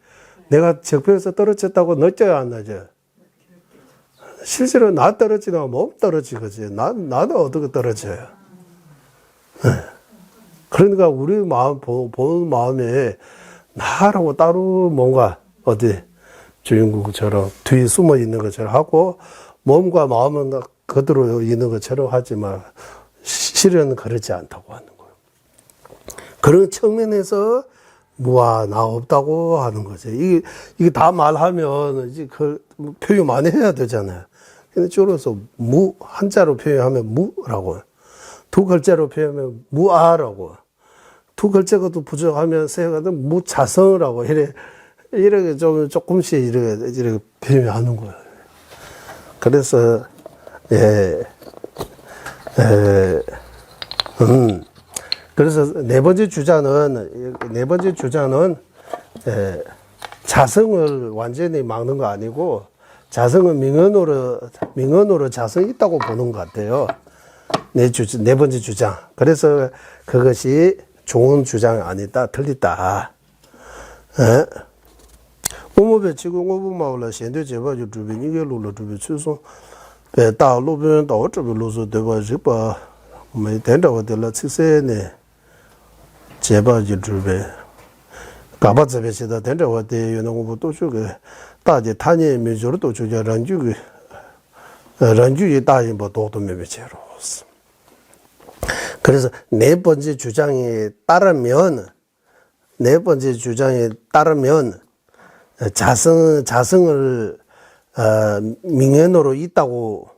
내가 적벽에서 떨어졌다고 느껴야 안 나죠? 실제로 나 떨어지나 몸 떨어지겠지. 나는 어떻게 떨어져요? 그러니까 우리 마음, 보는 마음에 나라고 따로 뭔가 어디 주인공처럼 뒤에 숨어 있는 것처럼 하고 몸과 마음은 그대로 있는 것처럼 하지만 실은 그렇지 않다고 하는 거예요. 그런 측면에서 무아 나 없다고 하는 거죠. 이게 다 말하면 이제 그 표현 많이 해야 되잖아요. 근데 줄여서 무 한자로 표현하면 무라고, 두 글자로 표현하면 무아라고, 두 글자가 또 부족하면 세 글자가 무자성이라고 이렇게 조금씩 이렇게 표현하는 거예요. 그래서 그래서 네 번째 주자는 자성을 완전히 막는 거 아니고 자성은 명언으로 자성이 있다고 보는 것 같아요. 네 번째 주장. 그래서 그것이 좋은 주장이 아니다, 틀리다. 오모배 지구 오부마올라 현대 제바주 주변 이게 로로 주변 추송 배다 로변 다 어쩌면 로서 대바 집바 뭐 된다고 될라 측세네 제바주 주변 가바자베시다 된다고 돼 요는 것도 주게 다지 타니 미주로 또 주게 란주게 란주에 다이 뭐 도도메베체로. 그래서 네 번째 주장에 따르면 자성을 명언으로 있다고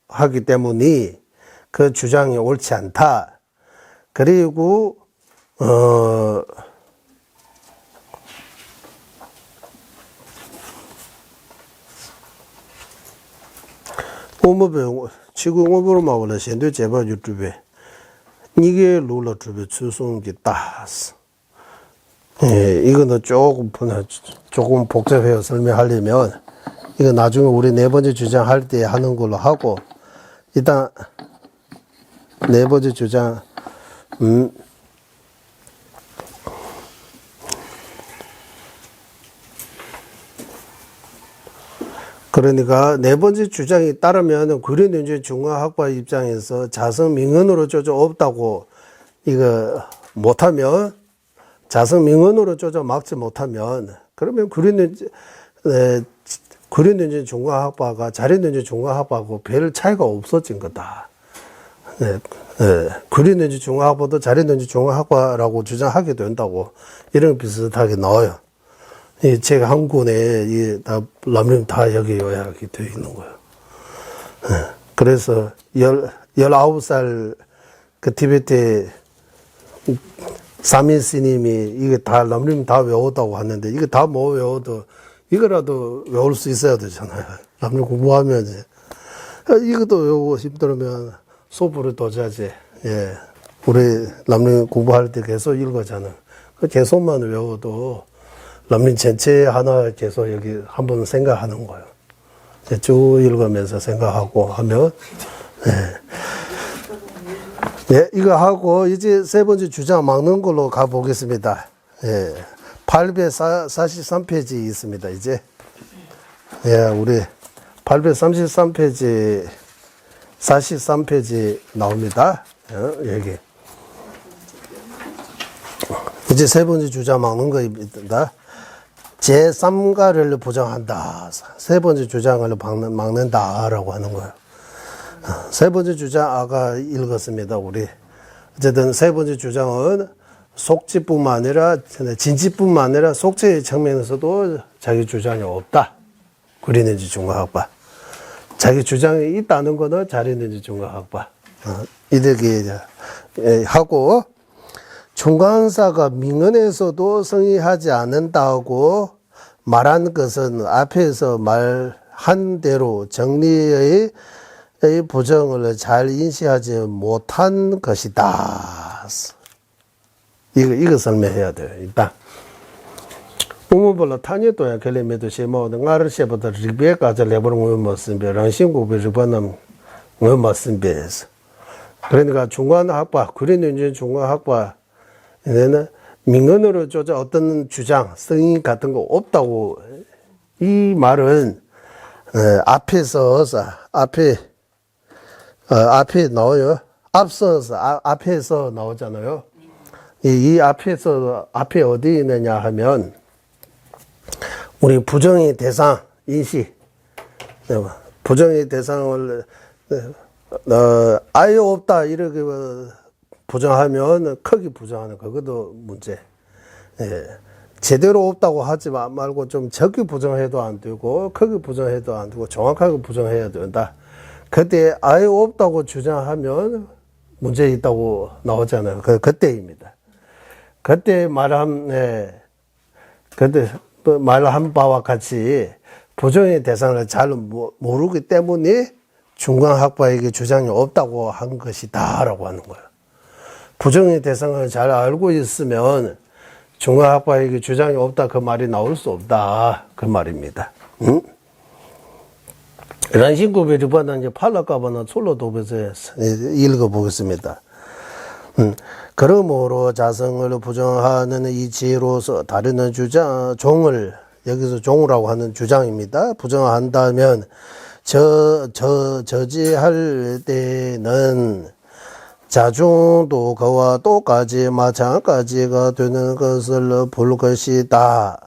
하기 때문에 그 주장이 옳지 않다. 그리고 지금 오버로 마을에 현대 제발 유튜브에 이게 룰러 주변 추송기 따스. 예, 이거는 조금 복잡해요. 설명하려면. 이거 나중에 우리 네 번째 주장 할 때 하는 걸로 하고, 일단, 네 번째 주장, 그러니까 네 번째 주장에 따르면 구륜연준 중화학파 입장에서 자성 명언으로 조져 없다고 이거 못하면 자성 명언으로 조져 막지 못하면 그러면 구륜연준 중화학파가 자륜연준 중화학파하고 별 차이가 없어진 거다. 구륜연준 중화학파도 자륜연준 중화학파라고 주장하게 된다고 이런 비슷하게 나와요. 이 책 한 권에 다 남림 다 여기 요약이 되어 있는 거예요. 그래서 19살 그 티베트 사민 스님이 이게 다 남림 다 외웠다고 하는데 이거 다 못 외워도 이거라도 외울 수 있어야 되잖아요. 남림 공부하면 이제 이것도 외우고 힘들면 소부를 도자지. 예, 우리 남림 공부할 때 계속 읽었잖아. 그 계속만 외워도 남림 전체 하나 계속 여기 한번 생각하는 거예요. 쭉 읽으면서 생각하고 하면, 네, 이거 하고 이제 세 번째 주장 막는 걸로 가보겠습니다. 843페이지 있습니다, 이제. 우리 833페이지, 43페이지 나옵니다. 여기. 이제 세 번째 주장 막는 거입니다. 제3가를 보장한다. 세 번째 주장을 막는다라고 하는 거예요. 세 번째 주장 아까 읽었습니다. 우리 어쨌든 세 번째 주장은 속지뿐만 아니라 진지뿐만 아니라 속죄의 측면에서도 자기 주장이 없다. 구리는지 중과학파. 자기 주장이 있다는 거는 자리는지 중과학파. 이렇게 하고 중간사가 민언에서도 승인하지 않는다고 말한 것은 앞에서 말한 대로 정리의 부정을 잘 인식하지 못한 것이다. 이거 설명해야 돼요. 일단 우무벌로 탄예도야 결례매도 시모는 아르셰보다 리베까지 레버는 왜 맞습니다. 랑신고비 리버는 왜 맞습니다. 그러니까 중간학파, 구리는지 중간학파 얘는 민언으로 조차 어떤 주장, 승인 같은 거 없다고 이 말은 앞에서 앞에 나와요. 앞서서 앞에서 나오잖아요. 이 앞에서 앞에 어디 있느냐 하면 우리 부정의 대상 인식, 부정의 대상을 아예 없다 이렇게 부정하면 크게 부정하는 그것도 문제. 예. 제대로 없다고 하지 말고 좀 적게 부정해도 안 되고 크게 부정해도 안 되고 정확하게 부정해야 된다. 그때 아예 없다고 주장하면 문제 있다고 나오잖아요. 그때입니다. 그때 말한 바와 같이 부정의 대상을 잘 모르기 때문에 중간학파에게 주장이 없다고 한 것이다 라고 하는 거예요. 부정의 대상을 잘 알고 있으면 중간학파에게 주장이 없다 그 말이 나올 수 없다 그 말입니다. 란신구비 리바나 이제 팔라까바나 솔로도베서 읽어보겠습니다. 그러므로 자성을 부정하는 이 지혜로서 다른 주장, 종을, 여기서 종이라고 하는 주장입니다. 부정한다면, 저지할 때는 자중도 그와 똑같이 마찬가지가 되는 것을 볼 것이다.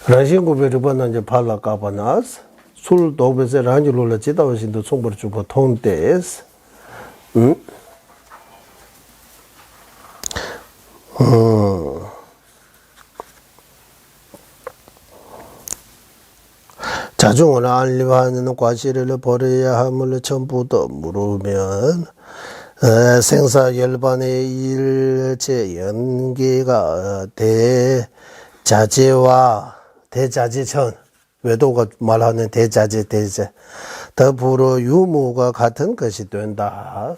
란신구비 리바나 이제 팔라까바나스 술 도베세 란질롤라 지다오신도 총벌 주고 통데스 자중을 알리하는 과실을 버려야 함을 전부 더 물으면 생사 열반의 일체 연계가 대자제와 대자제천 외도가 말하는 대자제 더불어 유무가 같은 것이 된다.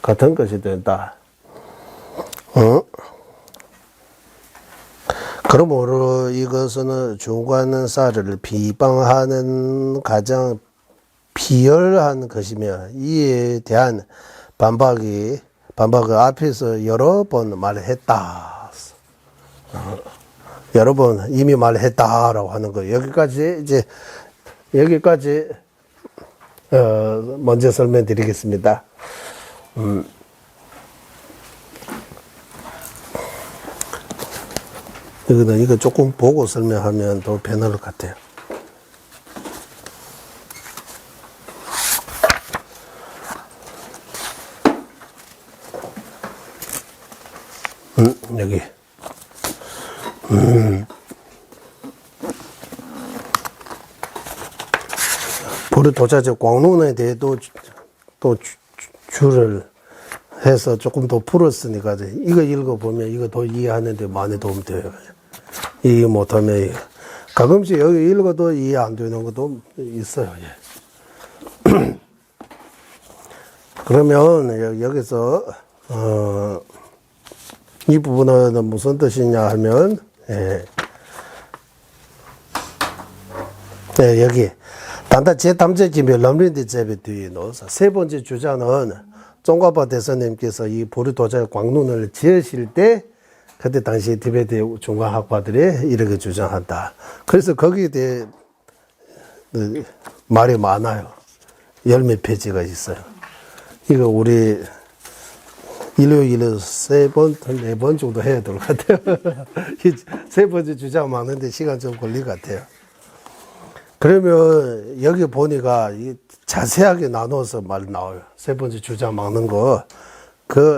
같은 것이 된다. 그러므로 이것은 중간사를 비방하는 가장 비열한 것이며 이에 대한 반박을 앞에서 여러 번 말했다. 여러 번 이미 말했다라고 하는 거예요. 여기까지 먼저 설명드리겠습니다. 이거 조금 보고 설명하면 더 편할 것 같아요. 여기. 보르도자제 광론에 대해도 또 줄을 해서 조금 더 풀었으니까 이거 읽어보면 이거 더 이해하는데 많이 도움 돼요. 이해 못하면 가끔씩 여기 읽어도 이해 안 되는 것도 있어요. 예. 그러면 여기서 이 부분은 무슨 뜻이냐 하면 여기 단다 제3제지며 럼린디 제비 뒤에 넣어서 세 번째 주자는 쫑가바 대선님께서 이 보르도자 광론을 지으실 때 그때 당시 티베트 중간학파들이 이렇게 주장한다. 그래서 거기에 대해 말이 많아요. 10몇 페이지가 있어요. 이거 우리 일요일에 3번, 4번 정도 해야 될 것 같아요. 세 번째 주장 많은데 시간 좀 걸릴 것 같아요. 그러면 여기 보니까 자세하게 나눠서 말 나와요. 세 번째 주자 막는 거.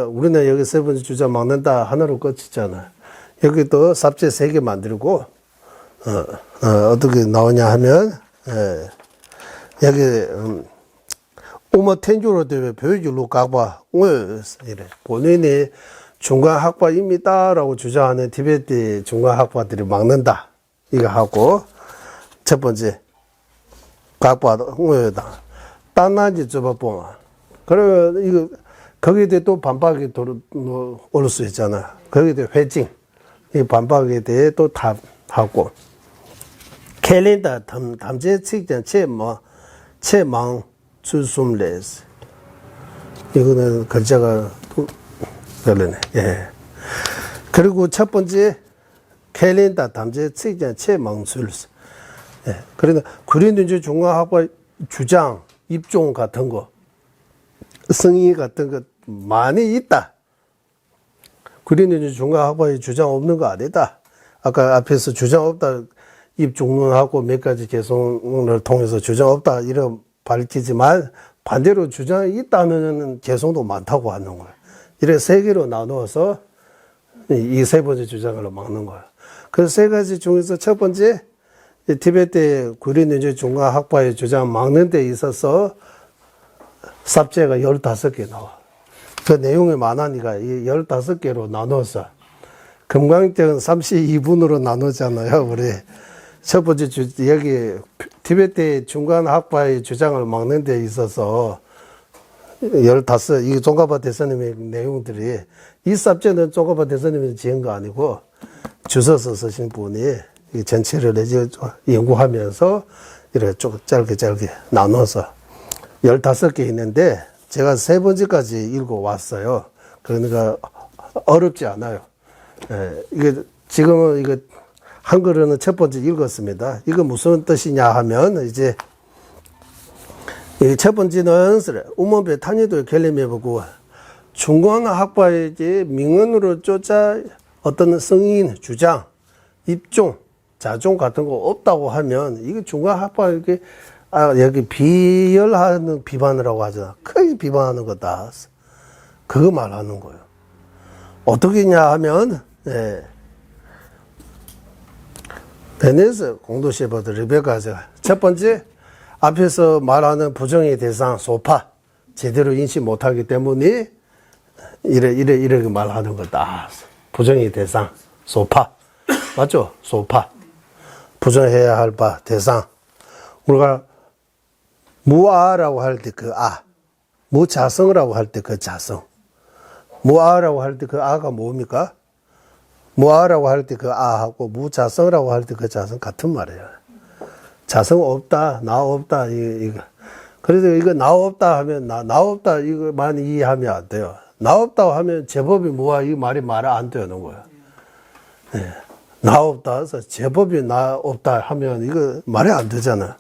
우리는 여기 세 번째 주자 막는다 하나로 끝이잖아. 여기 또 삽제 3개 만들고, 어떻게 나오냐 하면, 여기, 우마텐주로 되면 교육으로 가봐. 이래. 본인이 중간학파입니다라고 주장하는 티베트 중간학파들이 막는다. 이거 하고, 첫 번째, 각파다, 응어다. 딴난지 접어보면. 그러면 이거, 거기에 대해 또 반박이 올 수 있잖아. 거기에 대해 회징. 이 반박에 대해 또 답하고. 캘린더 담제 측정 체망 출숨레스. 이거는 글자가 그러네. 예. 그리고 첫 번째 캘린더 담제 측정 체망 출스. 예. 그러니까 구린윤주 중앙학과 주장 입종 같은 거, 성의 같은 거 많이 있다. 구린윤주 중앙학과에 주장 없는 거 아니다. 아까 앞에서 주장 없다. 입종론하고 몇 가지 개성을 통해서 주장 없다 이런 밝히지만 반대로 주장이 있다는 개성도 많다고 하는 거야. 이래 3개로 나누어서 이 3번째 주장을 막는 거야. 그 3가지 중에서 첫 번째 티베트 구린윤주 중앙학파의 주장 막는 데 있어서 삽제가 15개 나와. 그 내용이 많으니까 이 15개로 나눠서 금강경은 32분으로 나누잖아요. 우리 첫 번째 여기 티베트 중간학파의 주장을 막는 데 있어서 15, 이 종가바 대선님의 내용들이, 이 삽제는 종가바 대선님이 지은 거 아니고 주워서 쓰신 분이 이 전체를 이제 연구하면서 이렇게 쭉 짧게 나눠서 15개 있는데 제가 3번째까지 읽어왔어요. 그러니까 어렵지 않아요. 예, 이게 지금은 이거 한글로는 첫 번째 읽었습니다. 이거 무슨 뜻이냐 하면 이제 이 첫 번째는 우먼배 탄이도 결림해보고 중간학파의 이제 명언으로 쫓아 어떤 성인 주장, 입종, 자종 같은 거 없다고 하면 이거 중간학파 이렇게 여기 비열하는 비판이라고 하잖아. 크게 비판하는 거다. 그거 말하는 거예요. 어떻게냐 하면 베네스 공도셰퍼드 리베카가 첫 번째 앞에서 말하는 부정의 대상 소파 제대로 인식 못하기 때문에 이렇게 말하는 거다. 부정의 대상 소파 맞죠? 소파 부정해야 할 바 대상. 우리가 무아라고 할 때 그 아, 무자성이라고 할 때 그 자성. 무아라고 할 때 그 아가 뭡니까? 무아라고 할 때 그 아하고 무자성이라고 할 때 그 자성 같은 말이에요. 자성 없다, 나 없다, 이거. 그래서 이거 나 없다 하면 나 없다 이거만 이해하면 안 돼요. 나 없다고 하면 제법이 무아 이 말이 말 안 되는 거예요. 네. 나 없다 해서 제법이 나 없다 하면 이거 말이 안 되잖아.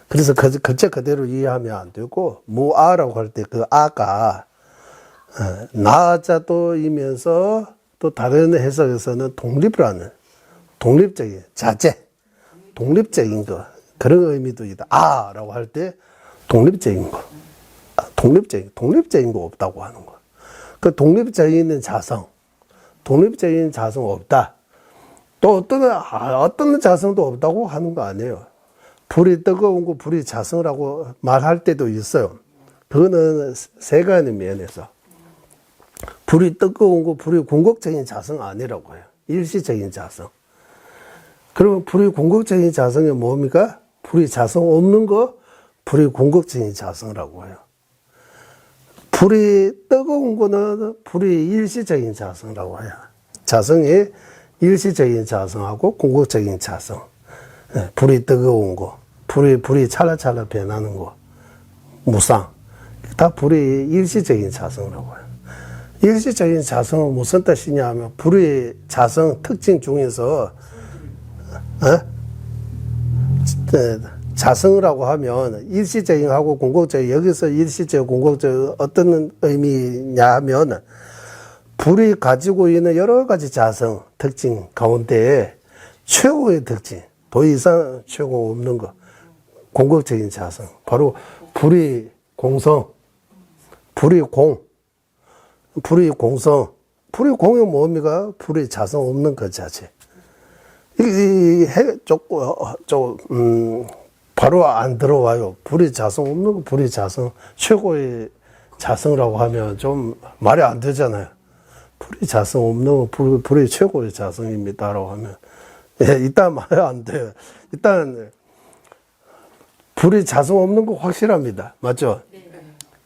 그래서 글자 그대로 이해하면 안 되고 무아라고 할 때 그 아가 나자도이면서 또 다른 해석에서는 독립적인 자제, 독립적인 거 그런 의미도 있다. 아라고 할 때 독립적인 거, 독립적인 거 없다고 하는 거. 그 독립적인 자성 없다. 또 어떤 자성도 없다고 하는 거 아니에요. 불이 뜨거운 거 불이 자성이라고 말할 때도 있어요. 그거는 세간의 면에서 불이 뜨거운 거 불이 궁극적인 자성 아니라고 해요. 일시적인 자성. 그러면 불이 궁극적인 자성이 뭡니까? 불이 자성 없는 거 불이 궁극적인 자성이라고 해요. 불이 뜨거운 거는 불이 일시적인 자성이라고 해요. 자성이 일시적인 자성하고 궁극적인 자성. 불이 뜨거운 거, 불이 찰나찰나 변하는 거, 무상. 다 불이 일시적인 자성이라고 해요. 일시적인 자성은 무슨 뜻이냐 하면 불의 자성 특징 중에서 자성이라고 하면 일시적인 하고 궁극적, 여기서 일시적, 궁극적 어떤 의미냐 하면 불이 가지고 있는 여러 가지 자성 특징 가운데 최고의 특징, 더 이상 최고 없는 거, 공격적인 자성. 바로 불이 공성, 불이 공, 불이 공성. 불이 공이 뭡니까? 불이 자성 없는 것 자체. 바로 안 들어와요. 불이 자성 없는 거, 불이 자성, 최고의 자성이라고 하면 좀 말이 안 되잖아요. 불이 자성 없는 거, 불이 최고의 자성입니다라고 하면. 예, 일단 말이 안 돼요. 일단, 불이 자성 없는 거 확실합니다. 맞죠?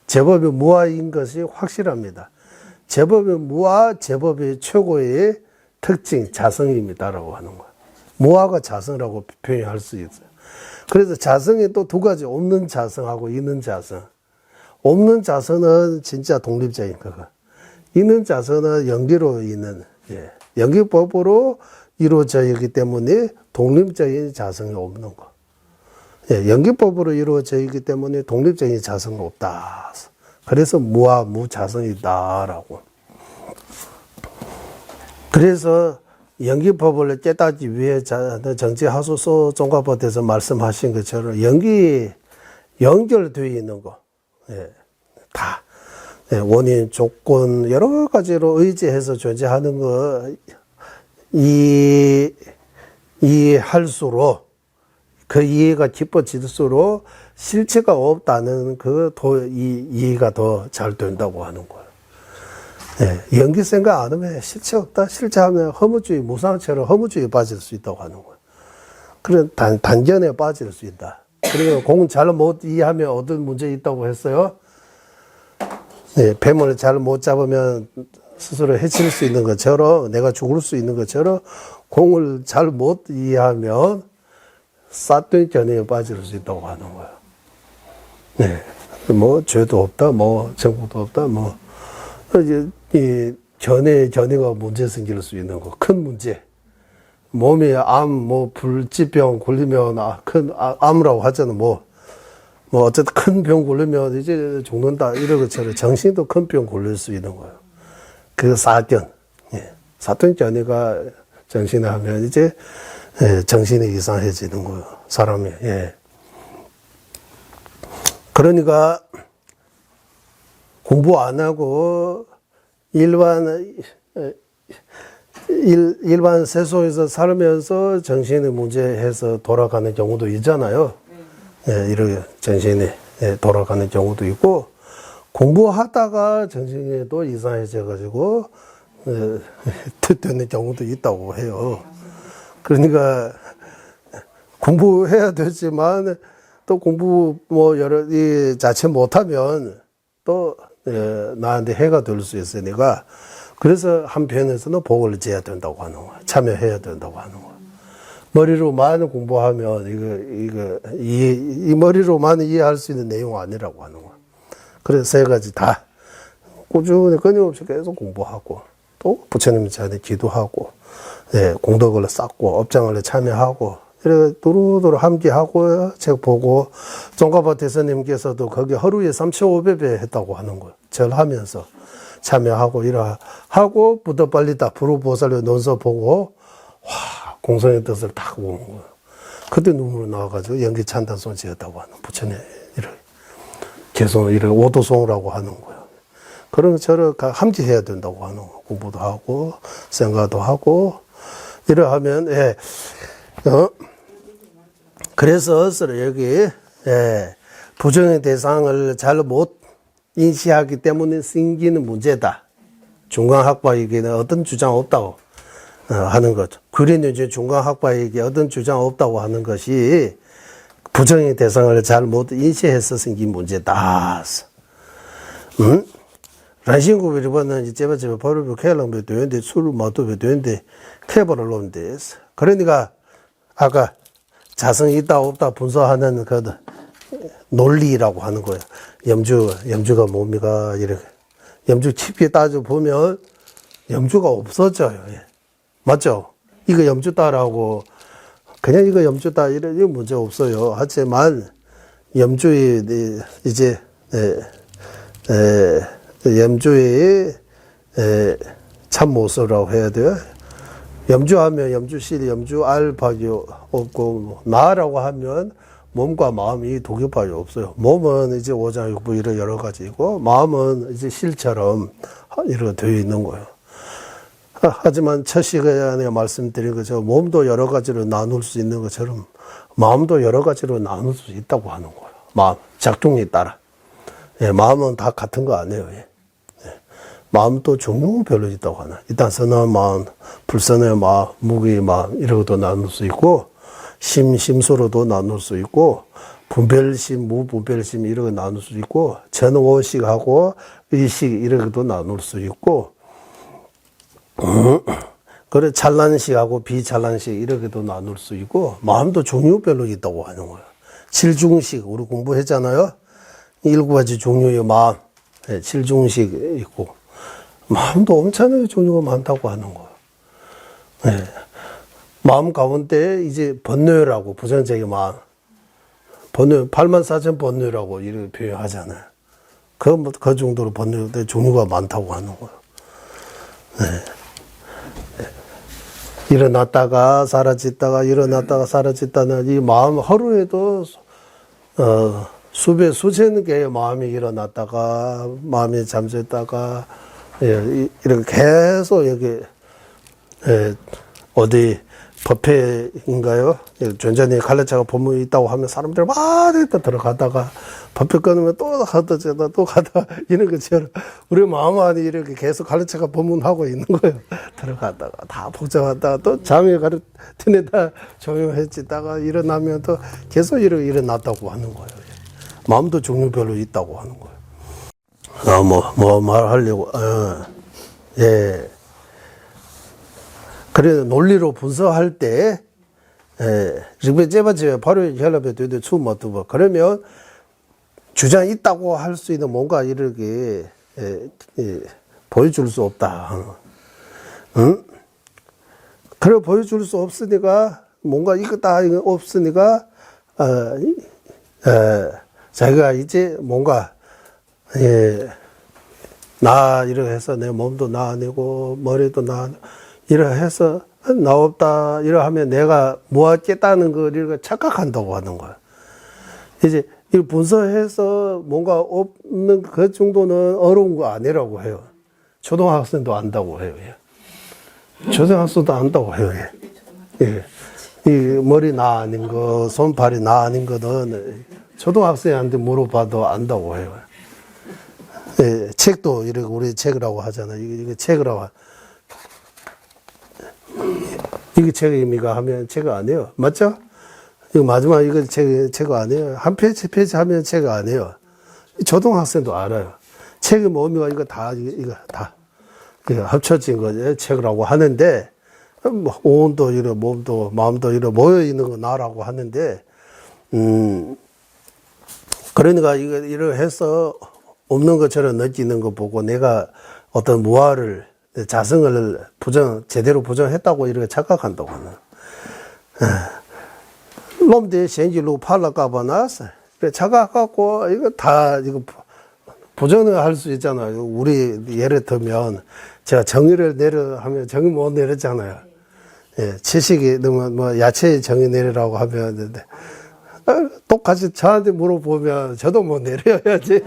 제법이 무아인 것이 확실합니다. 제법이 무아, 제법이 최고의 특징, 자성입니다라고 하는 거예요. 무아가 자성이라고 표현할 수 있어요. 그래서 자성이 또 두 가지, 없는 자성하고 있는 자성. 없는 자성은 진짜 독립적인 거고, 있는 자성은 연기로 있는, 예, 연기법으로 이루어져 있기 때문에 독립적인 자성이 없는 거. 예, 연기법으로 이루어져 있기 때문에 독립적인 자성이 없다. 그래서 무아, 무자성이다라고. 그래서 연기법을 깨닫기 위해 정치하소서 종가법에서 말씀하신 것처럼 연결되어 있는 거, 예, 다, 예, 원인, 조건, 여러 가지로 의지해서 존재하는 거, 이해할수록, 그 이해가 깊어질수록 실체가 없다는 이해가 더 잘 된다고 하는 거예요. 예, 연기 생각 안 하면 실체 없다. 실체하면 허무주의, 무상처럼 허무주의에 빠질 수 있다고 하는 거예요. 그런 단견에 빠질 수 있다. 그리고 공 잘 못 이해하면 어떤 문제 있다고 했어요? 예, 뱀을 잘 못 잡으면 스스로 해칠 수 있는 것처럼, 내가 죽을 수 있는 것처럼, 공을 잘 못 이해하면 삿된 견해에 빠질 수 있다고 하는 거예요. 네. 뭐, 죄도 없다, 뭐, 정보도 없다, 뭐. 이제, 이 견해가 문제 생길 수 있는 거, 큰 문제. 몸에 불치병 걸리면, 큰 암이라고 하잖아, 어쨌든 큰 병 걸리면 이제 죽는다, 이런 것처럼 정신도 큰 병 걸릴 수 있는 거예요. 그 사견. 예. 사견 견해가 정신에 하면 이제, 예, 정신이 이상해지는 거예요, 사람이. 예. 그러니까, 공부 안 하고, 일반 세속에서 살면서 정신이 문제해서 돌아가는 경우도 있잖아요. 예, 이렇게 정신이 돌아가는 경우도 있고, 공부하다가 정신이 또 이상해져가지고, 되는 경우도 있다고 해요. 그러니까, 공부해야 되지만, 또 공부, 자체 못하면, 또, 나한테 해가 될 수 있으니까, 그래서 한편에서는 복을 지어야 된다고 하는 거야. 참여해야 된다고 하는 거야. 머리로만 공부하면, 이 머리로만 이해할 수 있는 내용 아니라고 하는 거야. 그래서 세 가지 다 꾸준히 끊임없이 계속 공부하고, 또 부처님 전에 기도하고, 예, 공덕을 쌓고, 업장을 참여하고, 이렇게 두루두루 함께하고, 책 보고, 종가파 대선님께서도 거기 하루에 3,500배 했다고 하는 거예요. 절하면서 참여하고, 하고, 부더 빨리다, 불후보살의 논서 보고, 공성의 뜻을 딱 보는 거예요. 그때 눈물 나와가지고 연기 찬단송 지었다고 하는 부처님, 계속 오도송이라고 하는 거예요. 그런 것처럼 함께해야 된다고 하는 거예요. 공부도 하고, 생각도 하고, 이러하면, 예, 그래서 여기, 예, 부정의 대상을 잘 못 인식하기 때문에 생기는 문제다. 중간학파에게는 어떤 주장 없다고 하는 것. 구린유지 중간학파에게 어떤 주장 없다고 하는 것이 부정의 대상을 잘 못 인식해서 생긴 문제다. 란신구 일본은 이제 버르비 켈랑베 되는데 술을 마도베 되는데 케버를 놓는데 그러니까 아까 자성이 있다 없다 분석하는 그 논리라고 하는 거예요. 염주가 뭡니까? 이렇게 염주 깊게 따져 보면 염주가 없어져요. 예. 맞죠? 이거 염주다라고 그냥 이거 염주다 이런 문제 없어요. 하지만 염주의 이제 염주의 참모습이라고 해야 돼요. 염주하면 염주실, 염주 알박이 없고 나라고 하면 몸과 마음이 두 개밖에 없어요. 몸은 이제 오장육부 이런 여러 가지고 마음은 이제 실처럼 이렇게 되어 있는 거예요. 하지만 첫 시간에 말씀드린 것처럼 몸도 여러 가지로 나눌 수 있는 것처럼 마음도 여러 가지로 나눌 수 있다고 하는 거예요. 마음, 작동에 따라. 예, 마음은 다 같은 거 아니에요. 예. 예. 마음도 종류별로 있다고 하나. 일단 선한 마음, 불선한 마음, 무기의 마음 이런 것도 나눌 수 있고 심소로도 나눌 수 있고 분별심, 무분별심 이런 거 나눌 수 있고 전오식하고 의식 이런 것도 나눌 수 있고 그래 찬란식하고 비찬란식 이렇게도 나눌 수 있고 마음도 종류별로 있다고 하는 거예요. 칠중식 우리 공부했잖아요. 7가지 종류의 마음, 네, 칠중식 있고 마음도 엄청나게 종류가 많다고 하는 거예요. 네. 마음 가운데 이제 번뇌라고 부정적인 마음, 번뇌 84,000 번뇌라고 이렇게 표현하잖아요. 그 정도로 번뇌 종류가 많다고 하는 거예요. 네. 일어났다가 사라졌다가 일어났다가 사라졌다는 이 마음 하루에도 수천 개의 마음이 일어났다가 마음이 잠들었다가 이렇게 계속 여기 어디 법회인가요? 전전에 갈래차가 법문이 있다고 하면 사람들 막 들어가다가 법회 끊으면 또 가다가 또 가다가 이런 것처럼 우리 마음 안에 이렇게 계속 갈래차가 법문하고 있는 거예요. 들어가다가 다 복잡하다가 또 잠이 드네다 조용해지다가 일어나면 또 계속 이렇게 일어났다고 하는 거예요. 마음도 종류별로 있다고 하는 거예요. 뭐 말하려고, 예. 그래, 논리로 분석할 때, 이렇게 제바제바 바로 혈압에 되도 추못 두고, 그러면 주장이 있다고 할 수 있는 뭔가 이렇게, 보여줄 수 없다. 응? 그래, 보여줄 수 없으니까, 뭔가 이거다, 이거 없으니까, 자기가 이제 뭔가, 이렇게 해서 내 몸도 나아내고, 머리도 나아내고, 이래 해서 나 없다 이래 하면 내가 무엇겠다는 걸 이렇게 착각한다고 하는 거야. 이제 이 분석해서 뭔가 없는 그 정도는 어려운 거 아니라고 해요. 초등학생도 안다고 해요. 초등학생도 안다고 해요. 예. 이 머리 나아낸 거, 손발이 나아낸 거는 초등학생한테 물어봐도 안다고 해요. 예. 책도 이렇게 우리 책이라고 하잖아요. 이게 책이라고. 이게 책입니까? 하면 책 아니에요. 맞죠? 이거 마지막 이거 책 아니에요. 한 페이지 하면 책 아니에요. 초등학생도 알아요. 책이 뭡니까? 이거 다 합쳐진 거죠. 책이라고 하는데, 뭐, 온도 이래, 몸도, 마음도 이래 모여있는 거 나라고 하는데, 그러니까 이래 해서 없는 것처럼 느끼는 거 보고 내가 어떤 무아를 자성을 제대로 부정했다고 이렇게 착각한다고 하는. 놈들 생기로 팔라까봐나서 착각하고 이거 부정을 할 수 있잖아요. 우리 예를 들면 제가 정의를 내려 하면 정의 못 내렸잖아요. 예, 채식이 너무 뭐 야채 정의 내리라고 하면 똑같이 저한테 물어보면 저도 못 내려야지.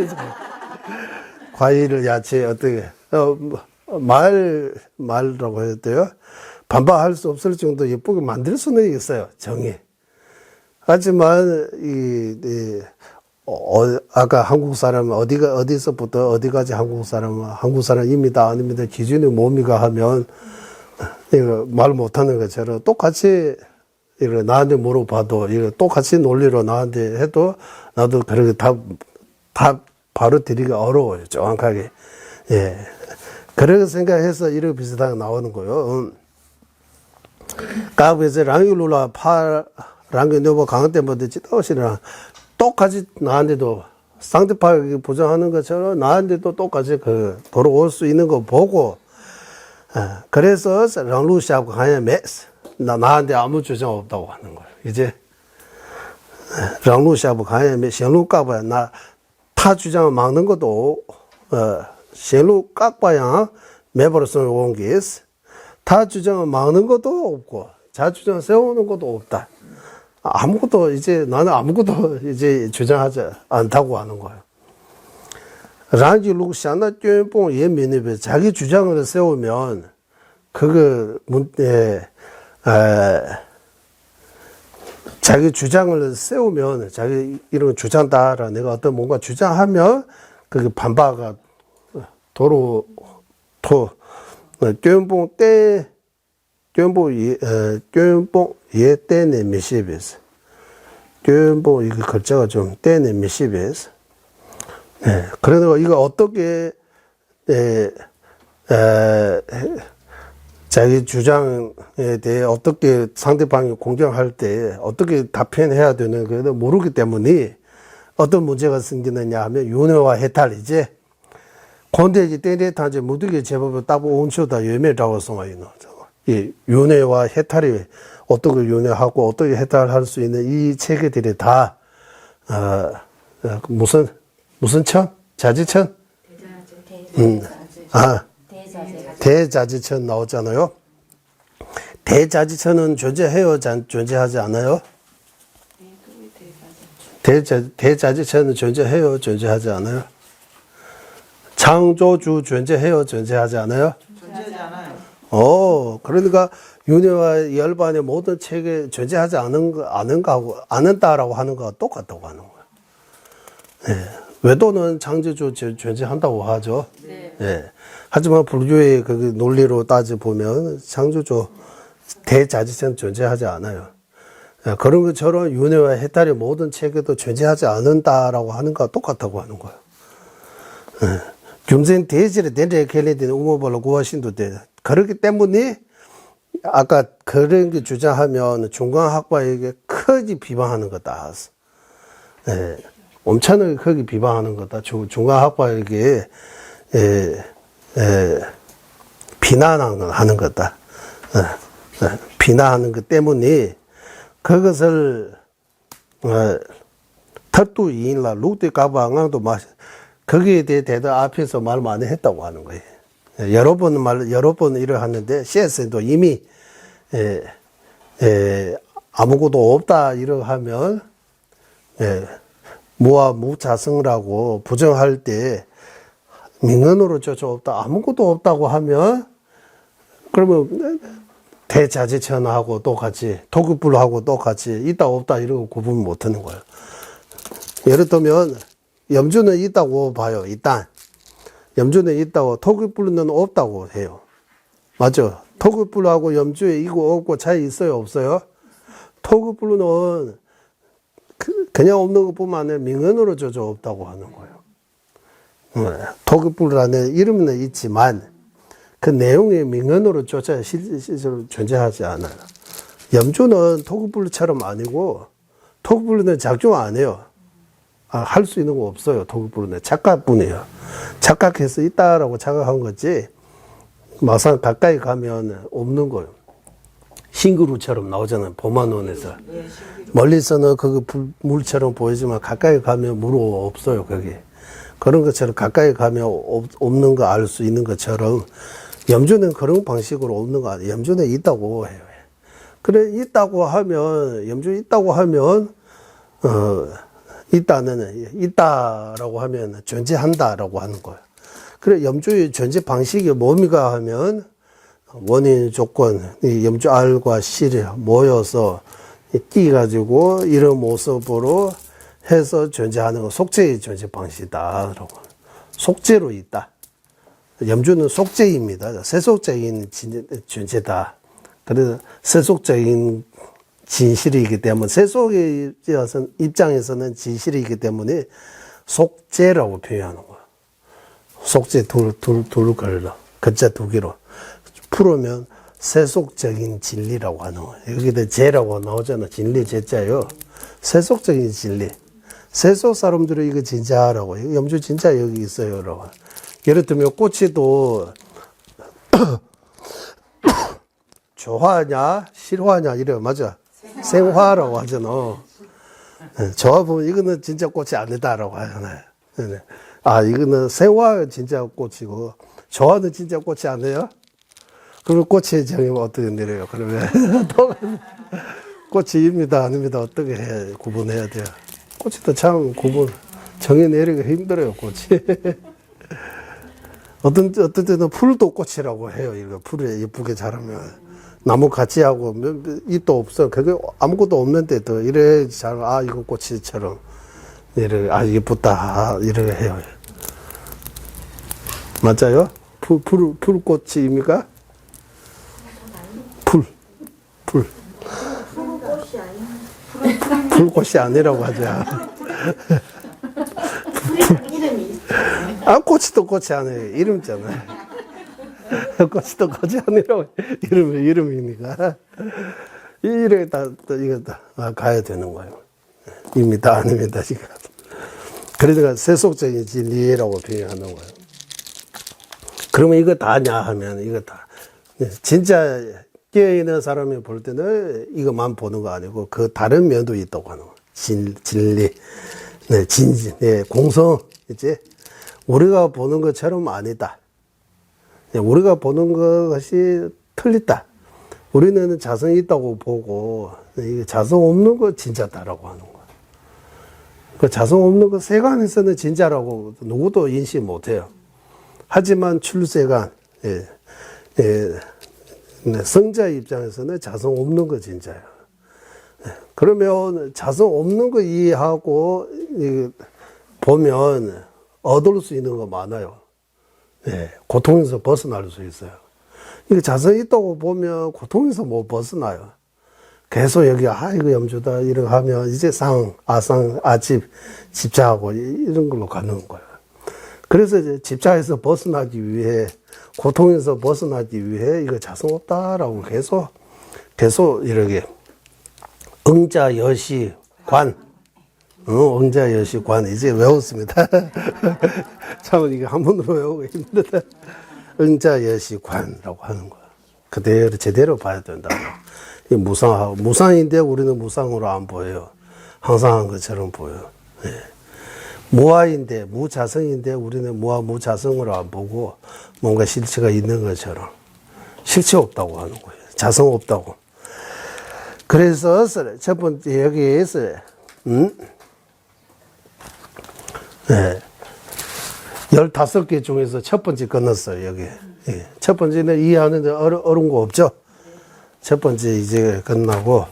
과일을 야채 어떻게 말이라고 해야 돼요. 반박할 수 없을 정도 예쁘게 만들 수는 있어요. 정의. 하지만 아까 한국 사람 어디서부터 어디까지 한국 사람입니다 아닙니다 기준이 뭡니까 하면 이거 말 못하는 것처럼 똑같이 이거 나한테 물어봐도 이거 똑같이 논리로 나한테 해도 나도 그렇게 다 바로 드리기가 어려워요. 정확하게. 예. 그렇게 생각해서 이렇게 비슷하게 나오는 거예요. 까부에서 랑유루라 랑게 너버 강한 때부터 지도시랑 똑같이 나한테도 상대방에게 부정하는 것처럼 나한테도 똑같이 돌아올 수 있는 거 보고, 그래서 랑루시하고 가야 메스 나한테 아무 주장 없다고 하는 거예요. 이제 랑루시하고 가야 메 셴루 까봐야 나 타 주장을 막는 것도 셴루 깎봐야 매버릇을 온 게 있어. 타 주장을 막는 것도 없고 자 주장 세우는 것도 없다. 아무것도 이제 나는 아무것도 이제 주장하지 않다고 하는 거예요. 랑지 루 샹나 됴뽕 예민입에 자기 주장을 세우면 그거 자기 주장을 세우면 자기 이런 주장다라 내가 어떤 뭔가 주장하면 그게 반박가 도로 됴뽕 때 됴뽕 예 때네 미시베스 됴뽕 이거 글자가 좀 때네 미시베스 네, 그래서 이거 어떻게 자기 주장에 대해 어떻게 상대방이 공격할 때 어떻게 답변해야 되는 거 모르기 때문에 어떤 문제가 생기느냐 하면 윤회와 해탈이지. 콘대지 떼떼탄지 무득이 제법을 따보 온초다 예매라고 써와있노. 이 윤회와 해탈이 어떻게 윤회하고 어떻게 해탈할 수 있는 이 체계들이 다 무슨 천? 자지천? 대자지천 나오잖아요. 대자지천은 존재해요, 존재하지 않아요? 대자지천은 존재해요, 존재하지 않아요? 창조주 존재해요, 존재하지 않아요? 존재하지 않아요. 그러니까 윤회와 열반의 모든 체계 존재하지 않는다라고 하는 거와 똑같다고 하는 거예요. 네. 외도는 창조주 존재한다고 하죠. 네. 예. 하지만 불교의 그 논리로 따져보면 창조주 대자지천 존재하지 않아요. 예. 그런 것처럼 윤회와 해탈의 모든 체계도 존재하지 않는다라고 하는 거와 똑같다고 하는 거예요. 예. 균생 대지를 내려 결례된 우모벌로 구하신도 돼. 그렇기 때문에 아까 그런 게 주장하면 중간학파에게 크게 비방하는 거다. 예. 엄청나게 크게 비방하는 거다. 중간학파에게 비난하는 거다. 비난하는 것 때문에 그것을 턱도 이인라 룩대 가방도 거기에 대해 대답 앞에서 말 많이 했다고 하는 거예요. 여러 번 일을 하는데 CS도 이미 아무것도 없다 이러 하면 무와 무자성라고 부정할 때 민언으로 저저 없다 아무것도 없다고 하면 그러면 대자지천하고 똑같이 도급불하고 똑같이 있다 없다 이러고 구분 못하는 거예요. 예를 들면 염주는 있다고 봐요. 일단 염주는 있다고 토급불은 없다고 해요. 맞죠? 토급불하고 염주에 이거 없고 차이 있어요 없어요? 토급불은 그냥 없는 것뿐만 아니라 명언으로 저저 없다고 하는 거예요. 토급불이라는 이름은 있지만 그 내용의 명언으로 조차 실제로 존재하지 않아요. 염주는 토급불처럼 아니고 토급불은 작용 안 해요. 할 수 있는 거 없어요. 토급불은 착각뿐이에요. 착각해서 있다라고 착각한 거지 막상 가까이 가면 없는 거예요. 싱그루처럼 나오잖아요. 봄만원에서. 멀리서는 그 물처럼 보이지만 가까이 가면 물 없어요. 거기. 그런 것처럼 가까이 가면 없는 거 알 수 있는 것처럼 염주는 그런 방식으로 없는 거 아니에요. 염주는 있다고 해요. 그래 있다고 하면 염주 있다고 하면 있다라고 하면 존재한다라고 하는 거예요. 그래 염주의 존재 방식이 뭡니까 하면 원인 조건 염주 R과 C를 모여서 끼 가지고 이런 모습으로 해서 존재하는 거 속죄의 존재 방식이다라고. 속죄로 있다. 염주는 속죄입니다. 세속적인 존재다. 그래서 세속적인 진실이기 때문에 세속의 입장에서는 진실이기 때문에 속죄라고 표현하는 거야. 속죄 둘 걸러 글자 두 개로 풀으면 세속적인 진리라고 하는 거야. 여기다 제라고 나오잖아. 진리 제자요. 세속적인 진리. 세속 사람들이 이거 진짜라고. 염주 진짜 여기 있어요. 라고. 예를 들면 꽃이도 조화냐 실화냐 이래 맞아. 생화라고 하잖아. 저와 보면 이거는 진짜 꽃이 아니다라고 하잖아요. 이거는 생화 진짜 꽃이고 조화는 진짜 꽃이 아니에요? 그러면 꽃의 정의는 어떻게 내려요? 그러면 꽃이입니다 아닙니다 어떻게 해 구분해야 돼요. 꽃이도 참 구분 정해내리기 힘들어요 꽃이. 어떤 때는 풀도 꽃이라고 해요. 이거 풀이 예쁘게 자라면 나무 같이 하고 잎도 없어. 그게 아무것도 없는데 도 이래 잘 아 이거 꽃이처럼 이래 아 예쁘다 이래 해요. 맞아요? 풀꽃입니까? 풀. 풀꽃이 아니라고 하자. 이름이 아, 꽃이도 꽃이 아니에요. 이름 있잖아요. 꽃이도 꽃이 아니라고 이름이니까. 이래 이거 다 가야 되는 거예요. 입니다, 아닙니다, 지금. 그러니까 세속적인 진리라고 표현하는 거예요. 그러면 이거 다냐 하면 이거 다. 진짜 깨어있는 사람이 볼 때는 이것만 보는 거 아니고 그 다른 면도 있다고 하는 거예요. 진리. 네, 공성. 이제 우리가 보는 것처럼 아니다. 우리가 보는 것이 틀리다. 우리는 자성이 있다고 보고 이게 자성 없는 거 진짜다라고 하는 거예요. 그 자성 없는 거 세간에서는 진짜라고 누구도 인식 못해요. 하지만 출세간 성자 입장에서는 자성 없는 거 진짜예요. 그러면 자성 없는 거 이해하고 보면 얻을 수 있는 거 많아요. 고통에서 벗어날 수 있어요. 이거 자성이 있다고 보면 고통에서 못 벗어나요. 계속 여기 이거 염주다 이렇게 하면 이제 아상, 아집, 집착하고 이런 걸로 가는 거예요. 그래서 이제 집착에서 벗어나기 위해 고통에서 벗어나기 위해 이거 자성 없다라고 계속 이렇게 응자 여시 관 응자 여시 관 이제 외웠습니다. 참 이게 한번으로 외우기 힘들다. 응자 여시 관이라고 하는 거야. 그대로 제대로 봐야 된다. 이 무상인데 우리는 무상으로 안 보여요. 항상 한 것처럼 보여요. 무아인데 무자성인데 우리는 무자성으로 안 보고 뭔가 실체가 있는 것처럼 실체 없다고 하는 거예요. 자성 없다고. 그래서 첫 번째 여기에서 15개 중에서 첫 번째 끝났어요. 여기. 첫 번째는 이해하는데 어려운 거 없죠? 첫 번째 이제 끝나고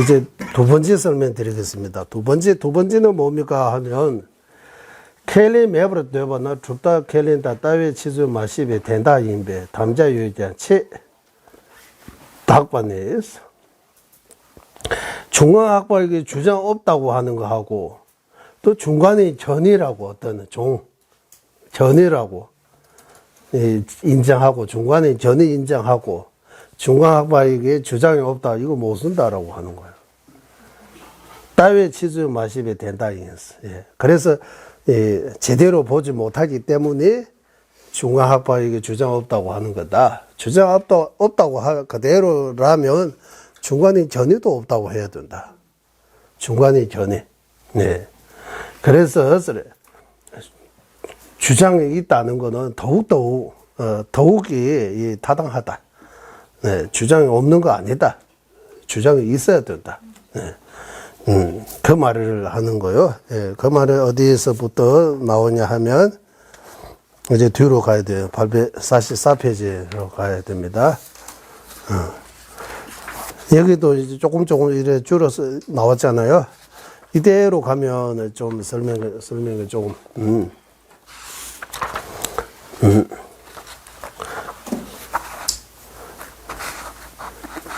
이제 두 번째 설명드리겠습니다. 두 번째는 뭡니까 하면 켈린 매버로 되거나 줍다 켈린 다 따위 치즈 마시베 된다 인베 담자 유의자 체 학반에서 중앙학과에게 주장 없다고 하는 거 하고 또 중간에 전이라고 어떤 전이라고 인정하고 중간에 전이 인정하고 중앙학과에게 주장이 없다 이거 못 쓴다라고 하는 거예요. 따위에 치즈 마시면 된다 이거였어. 그래서 제대로 보지 못하기 때문에 중앙학과에게 주장 없다고 하는 거다. 주장 없다고 그대로라면 중간에 전이도 없다고 해야 된다. 중간에 전이. 그래서 주장이 있다는 거는 더욱이 타당하다. 주장이 없는 거 아니다. 주장이 있어야 된다. 그 말을 하는 거요. 그 말이 어디에서부터 나오냐 하면 이제 뒤로 가야 돼요. 844페이지로 가야 됩니다. 여기도 이제 조금 이래 줄어서 나왔잖아요. 이대로 가면 좀 설명을 조금,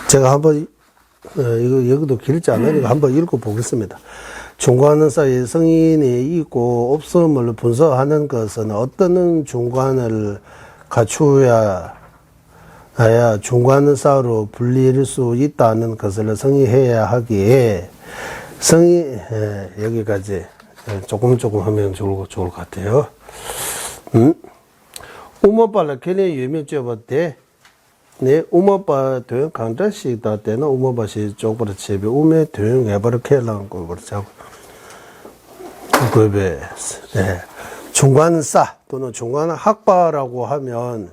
제가 한번, 이거 여기도 길지 않으니까 한번 읽어 보겠습니다. 중관은 사이 성인이 있고 없음을 분석하는 것은 어떤 중관을 갖추어야 중관은 사로 불릴 수 있다는 것을 성의해야 하기에 여기까지 조금 하면 좋을 것 같아요. 우모발라 걔네 유명죄버때 네 우모바 도용 강자시다 때는 우모바시 쪽으로 집에 우메 도용 해버릇해라는 거 그렇죠. 그베 중관사 또는 중관학파라고 하면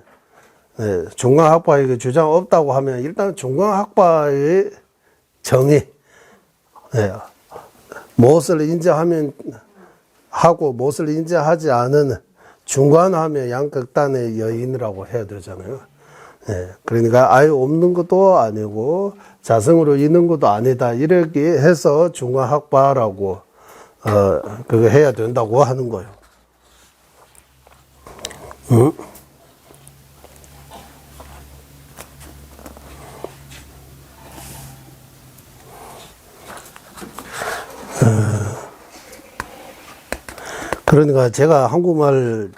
예, 중간학파에게 주장 없다고 하면 일단 중간학파의 정의, 예, 무엇을 인정하면 하고 무엇을 인정하지 않은 중간하면 양극단의 여인이라고 해야 되잖아요. 예, 그러니까 아예 없는 것도 아니고 자성으로 있는 것도 아니다. 이렇게 해서 중간학파라고 그거 해야 된다고 하는 거예요. 응? 그러니까 제가 한국말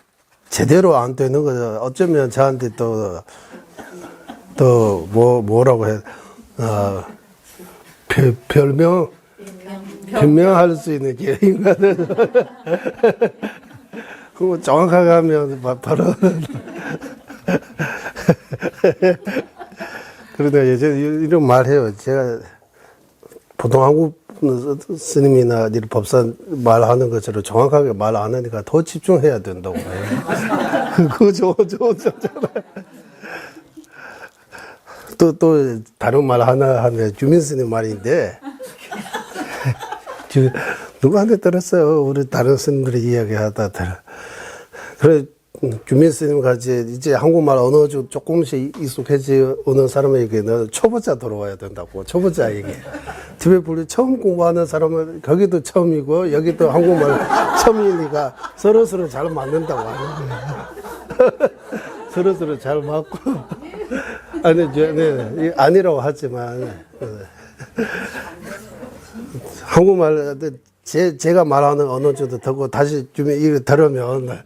제대로 안 되는 거죠. 어쩌면 저한테 뭐라고 해, 변명할 수 있는 기회인가. 그거 정확하게 하면 바로. 그러니까 예전에 이런 말 해요. 제가 보통 한국 스님이나 법사 말하는 것처럼 정확하게 말 안 하니까 더 집중해야 된다고 해요. 그거 또 다른 말 하나 하면 주민 스님 말인데 누구한테 들었어요? 우리 다른 스님들이 이야기하다 들어. 그래 주민 스님 같이 이제 한국말 언어 조금씩 익숙해지 오는 사람에게는 초보자 들어와야 된다고. 초보자에게. 집에 불리 처음 공부하는 사람은 거기도 처음이고 여기도 한국말 처음이니까 서로서로 잘 맞는다고 하는 거예요. 서로서로 잘 맞고. 아니, 네, 아니라고 하지만 한국말 제가 말하는 언어조도 듣고 다시 좀 이거 들으면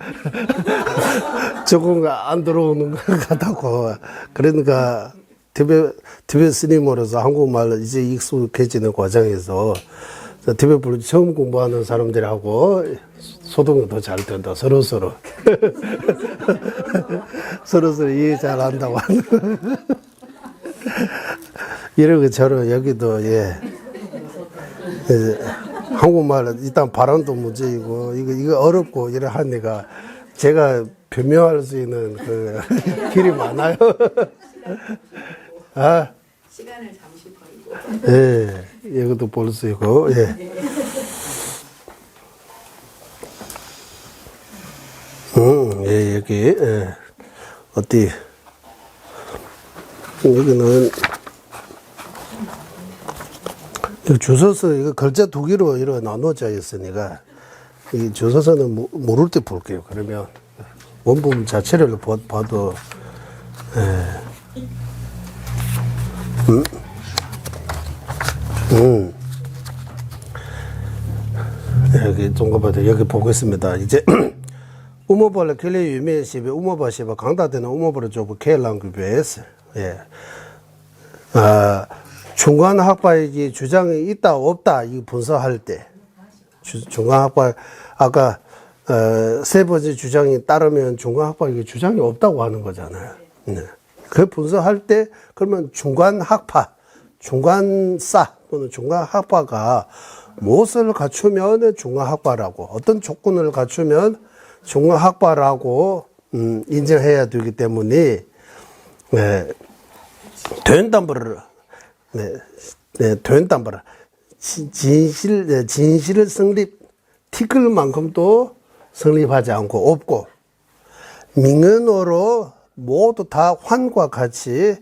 조금 안 들어오는 것 같다고. 그러니까 티베 스님으로서 한국말 이제 익숙해지는 과정에서 티베 불 처음 공부하는 사람들하고 소통이 더 잘 된다. 서로서로 서로서로 이해 잘 한다고 하는 이런 것처럼 여기도 한국말은 일단 발음도 문제이고 이거 어렵고 이래 하니까 제가 변명할 수 있는 그 길이 많아요. 아, 시간을 잠시 버리고. 예, 이것도 볼 수 있고, 예. 예, 여기, 어디, 여기는, 주소서, 이거 글자 두 개로 이렇게 나눠져 있으니까, 이 주소서는 모를 때 볼게요. 그러면, 원본 자체를 봐도, 여기 동거바도 여기 보겠습니다. 이제 우모벌 켈리 유명시비 우모바시바 강다되는 우모벌을 좀 켈랑급에서 예. 중간 학파의 주장이 있다 없다 이 분석할 때 중간 학파 아까 세 번째 주장이 따르면 중간 학파의 주장이 없다고 하는 거잖아요. 네. 그 분석할 때 그러면 중간 학파 중간사 또는 중간학파가 무엇을 갖추면 중간학파라고 어떤 조건을 갖추면 중간학파라고 인정해야 되기 때문에 된담보를 된담보를 진실 성립 티끌만큼도 성립하지 않고 없고 민언어로 모두 다 환과 같이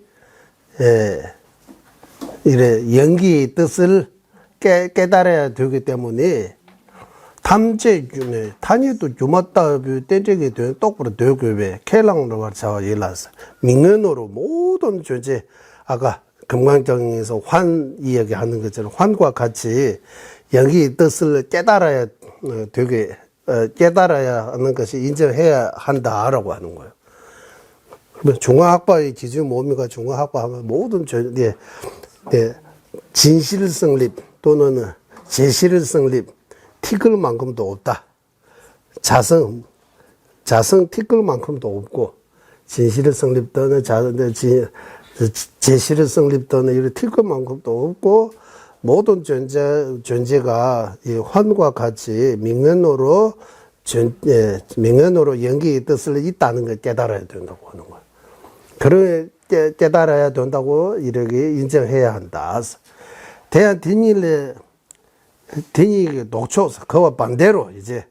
이래 연기의 뜻을 깨달아야 되기 때문에 탐제 단위도 주마다 때리게 된 똑바로 되게 켈랑으로 가서 일어났어. 민언어로 모든 존재 아까 금강정에서 환 이야기하는 것처럼 환과 같이 연기의 뜻을 깨달아야 되게 깨달아야 하는 것이 인정해야 한다라고 하는 거예요. 중화학파의 기준 뭡니까? 중화학파 하면 모든 진실 성립 또는 제실 성립 티끌만큼도 없다. 자성 티끌만큼도 없고 진실 성립 또는 제실 성립 또는 이런 티끌만큼도 없고 모든 존재가 이 환과 같이 명연으로 명연으로 연기의 뜻을 있다는 걸 깨달아야 된다고 하는 거예요. 그런 깨달아야 된다고 이렇게 인정해야 한다. 대한 뒷일에 녹초 그와 반대로 이제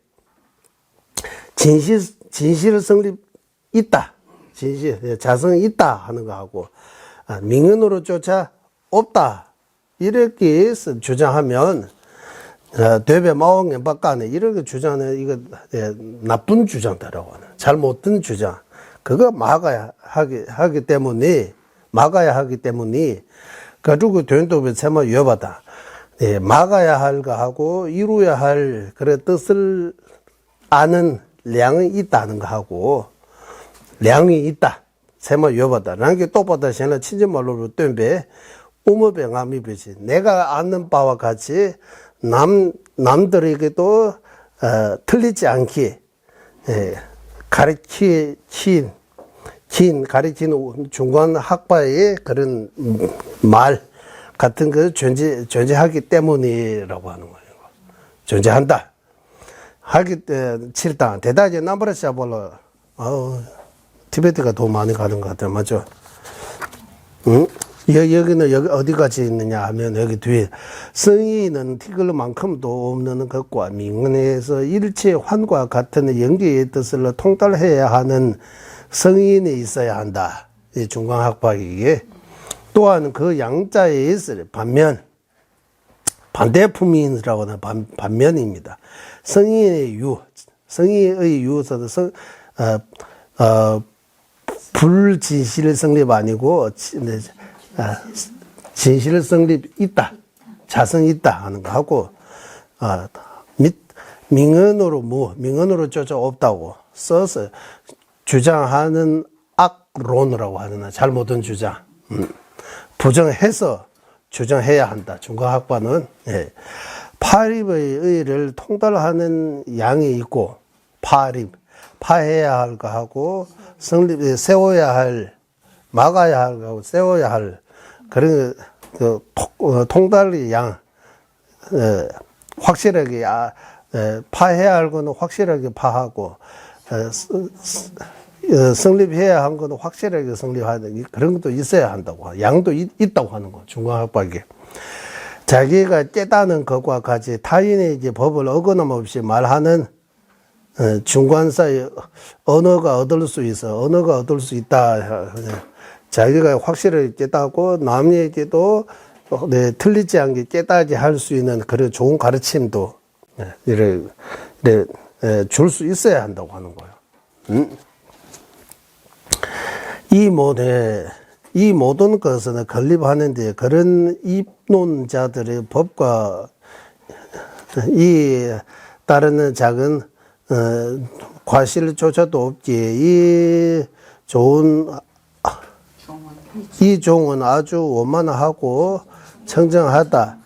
진실 성립 있다. 진실 자성이 있다 하는 거하고 명언으로 쫓아 없다. 이렇게 해서 주장하면 되배 마왕의 bak간에 이렇게 주장하는 이거 나쁜 주장다라고 하는 잘못된 주장. 그거 막아야 하기 때문에 가지고 된도에 세마 여바다. 막아야 할 거하고 이루어야 할 그런 뜻을 아는 량이 있다는 거하고 량이 있다. 세마 여바다. 랑게 똑바다 전에 친절말로 뜬배 우모병함이 비지. 내가 아는 바와 같이 남들에게도 틀리지 않게 가르치는 중간 학파의 그런 말 같은 거 존재하기 때문이라고 하는 거예요. 존재한다. 하기 때 칠당 대다지 남브라샤볼로 티베트가 더 많이 가는 것 같아요. 맞죠? 응? 여기는 여기 어디까지 있느냐 하면 여기 뒤에 성의는 티글만큼도 없는 것과 민원에서 일체 환과 같은 연계의 뜻을 통달해야 하는 성인이 있어야 한다. 이 중간학파이기에 또한 그 양자에 있을 반면 반대품이라고 하는 반면입니다. 성인의 유에서도 불진실 성립 아니고 진실 성립 있다. 자성 있다 하는 거 하고 민언으로 쫓아 없다고 써서 주장하는 악론이라고 하는 잘못된 주장. 부정해서 주장해야 한다. 중간학파는 파립의 의를 통달하는 양이 있고 파해야 할 거하고 세워야 할 막아야 할 거하고 세워야 할 그런 그 통달의 양 확실하게 파해야 할 거는 확실하게 파하고 성립해야 한 것도 확실하게 성립하는 그런 것도 있어야 한다고 양도 있다고 하는 거 중간학파에 자기가 깨닫는 것과 같이 타인의 이제 법을 어긋남없이 말하는 중간사의 언어가 얻을 수 있다. 자기가 확실하게 깨닫고 남에게도 틀리지 않게 깨닫게 할 수 있는 그런 좋은 가르침도 줄 수 있어야 한다고 하는 거예요. 이 모든 것은 건립하는데 그런 입론자들의 법과 이 따르는 작은 과실조차도 없기에 이 종은 아주 원만하고 청정하다.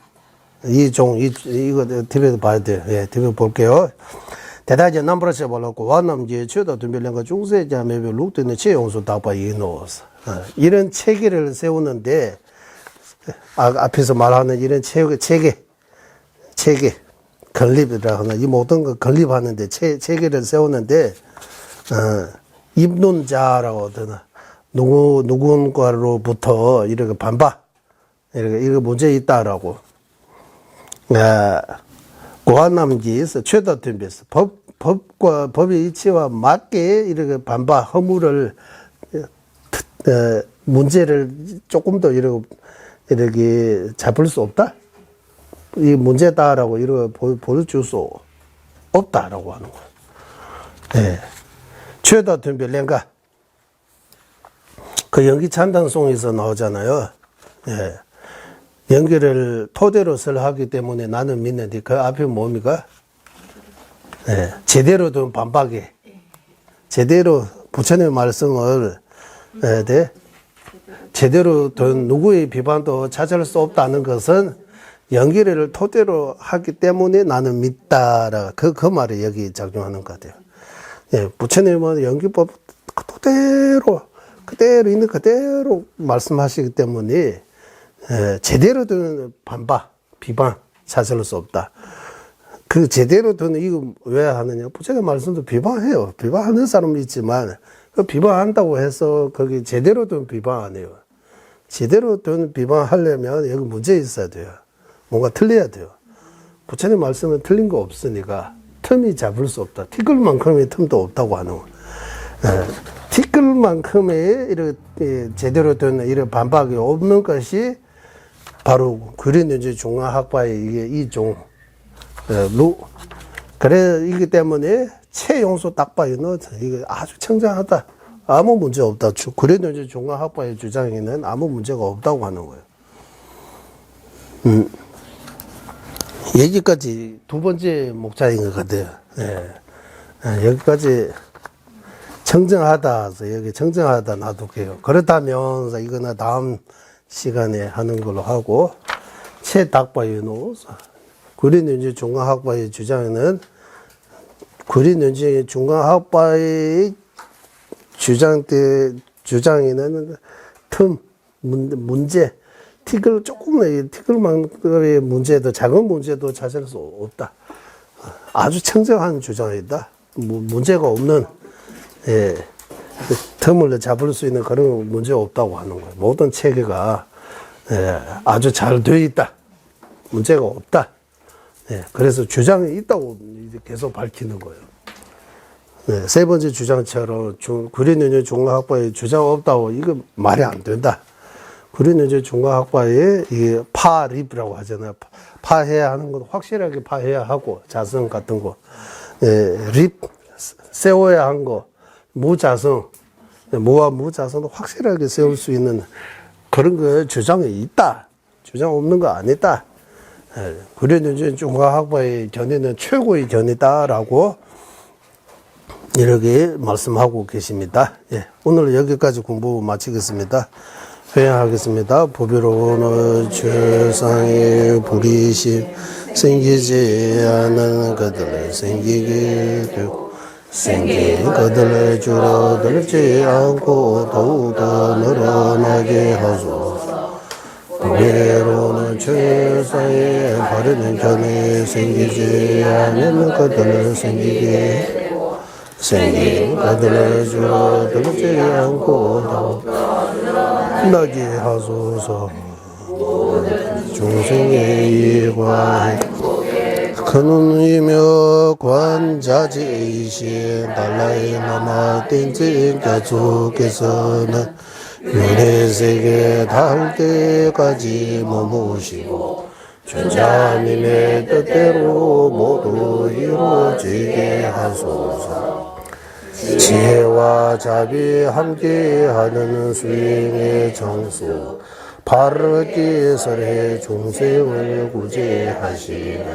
이거 TV에도 봐야 돼요. TV 볼게요. 대다지 남브라시 볼라고 와남지 최다 둔별령과 중세자 매별 룩드는 최용수 다바 이노스 이런 체계를 세우는데 앞에서 말하는 이런 체계 건립이라 하나 이 모든 거 건립하는데 체계를 세우는데 입론자라고 하더나 누군가로부터 이렇게 반박 이렇게 문제 있다라고 고한남지에서 최다 둔별스 법과 법의 이치와 맞게 이렇게 반박 허물을 문제를 조금 더 이렇게 잡을 수 없다. 이 문제다라고 이렇게 보여줄 수 없다라고 하는 거예요. 최다 둔별령가 그 연기 찬단송에서 나오잖아요. 연기를 토대로 설하기 때문에 나는 믿는데 그 앞에 뭡니까? 제대로 된 반박에 제대로 부처님의 말씀을 제대로 된 누구의 비판도 찾을 수 없다는 것은 연기를 토대로 하기 때문에 나는 믿다라 그 말이 여기 작용하는 것 같아요. 부처님은 연기법 그대로 있는 그대로 말씀하시기 때문에 제대로 된 반박, 비판 찾을 수 없다. 그 제대로 된 이거 왜 하느냐? 부처님 말씀도 비판해요. 비판하는 사람은 있지만 비방한다고 해서 거기 제대로 된 비방 안 해요. 제대로 된 비방하려면 여기 문제 있어야 돼요. 뭔가 틀려야 돼요. 부처님 말씀은 틀린 거 없으니까 틈이 잡을 수 없다. 티끌만큼의 틈도 없다고 하는 거예요. 티끌만큼의 이렇게 제대로 된 이런 반박이 없는 것이 바로 구린윤지 중화학파의 이게 이종 그래 이기 때문에 최용수 딱바이는 이게 아주 청정하다. 아무 문제 없다. 구린윤지 중화학파의 주장에는 아무 문제가 없다고 하는 거예요. 여기까지 두 번째 목자인 것 같아요. 예. 여기까지 청정하다. 여기 청정하다 놔둘게요. 그렇다면 이거는 다음 시간에 하는 걸로 하고 최닥바이노 구린윤지 중화학파의 주장에는 구린윤지 중화학파의 주장에는 틈 문제 티끌만큼의 문제도 작은 문제도 찾을 수 없다. 아주 청정한 주장이다. 문제가 없는 틈을 잡을 수 있는 그런 문제 없다고 하는 거예요. 모든 체계가 아주 잘 되어 있다. 문제가 없다. 그래서 주장이 있다고 계속 밝히는 거예요. 세 번째 주장처럼 구린윤지 중화학파의 주장 없다고 이거 말이 안 된다. 구린윤지 중화학파의 이 파립이라고 하잖아요. 파해야 하는 건 확실하게 파해야 하고 자성 같은 거, 립 세워야 한 거, 무자성, 무와 무자성도 확실하게 세울 수 있는 그런 거 주장이 있다. 주장 없는 거 아니다. 구린윤지 중화학파의 견해는 최고의 견해다라고 이렇게 말씀하고 계십니다. 오늘 여기까지 공부 마치겠습니다. 회양하겠습니다. 보배로운 최상의 불이심 생기지 않은 것들을 생기게 되고 생긴 것들을 줄어들지 않고 더욱더 늘어나게 하소서. 보배로운 최상의 바르는 견해 생기지 않은 것들을 생기게 되고 생긴 것들을 줄어들지 않고 더욱더 나게 하소서. 중생의 이익과 큰운이며 관자지이신 달라이 라마 땡진 가족께서는 윤회세계 닿을 때까지 머무시고 천자님의 뜻대로 모두 이루어지게 하소서. 지혜와 자비 함께하는 수행의 정수 바르게 설해 중생을 구제하시는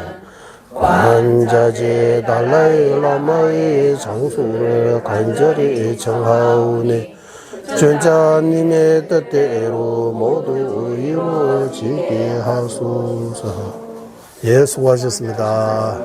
관자재 달라이 라마의 장수를 간절히 청하오니 전자님의 뜻대로 모두 이루어지게 하소서. 예, 수고하셨습니다.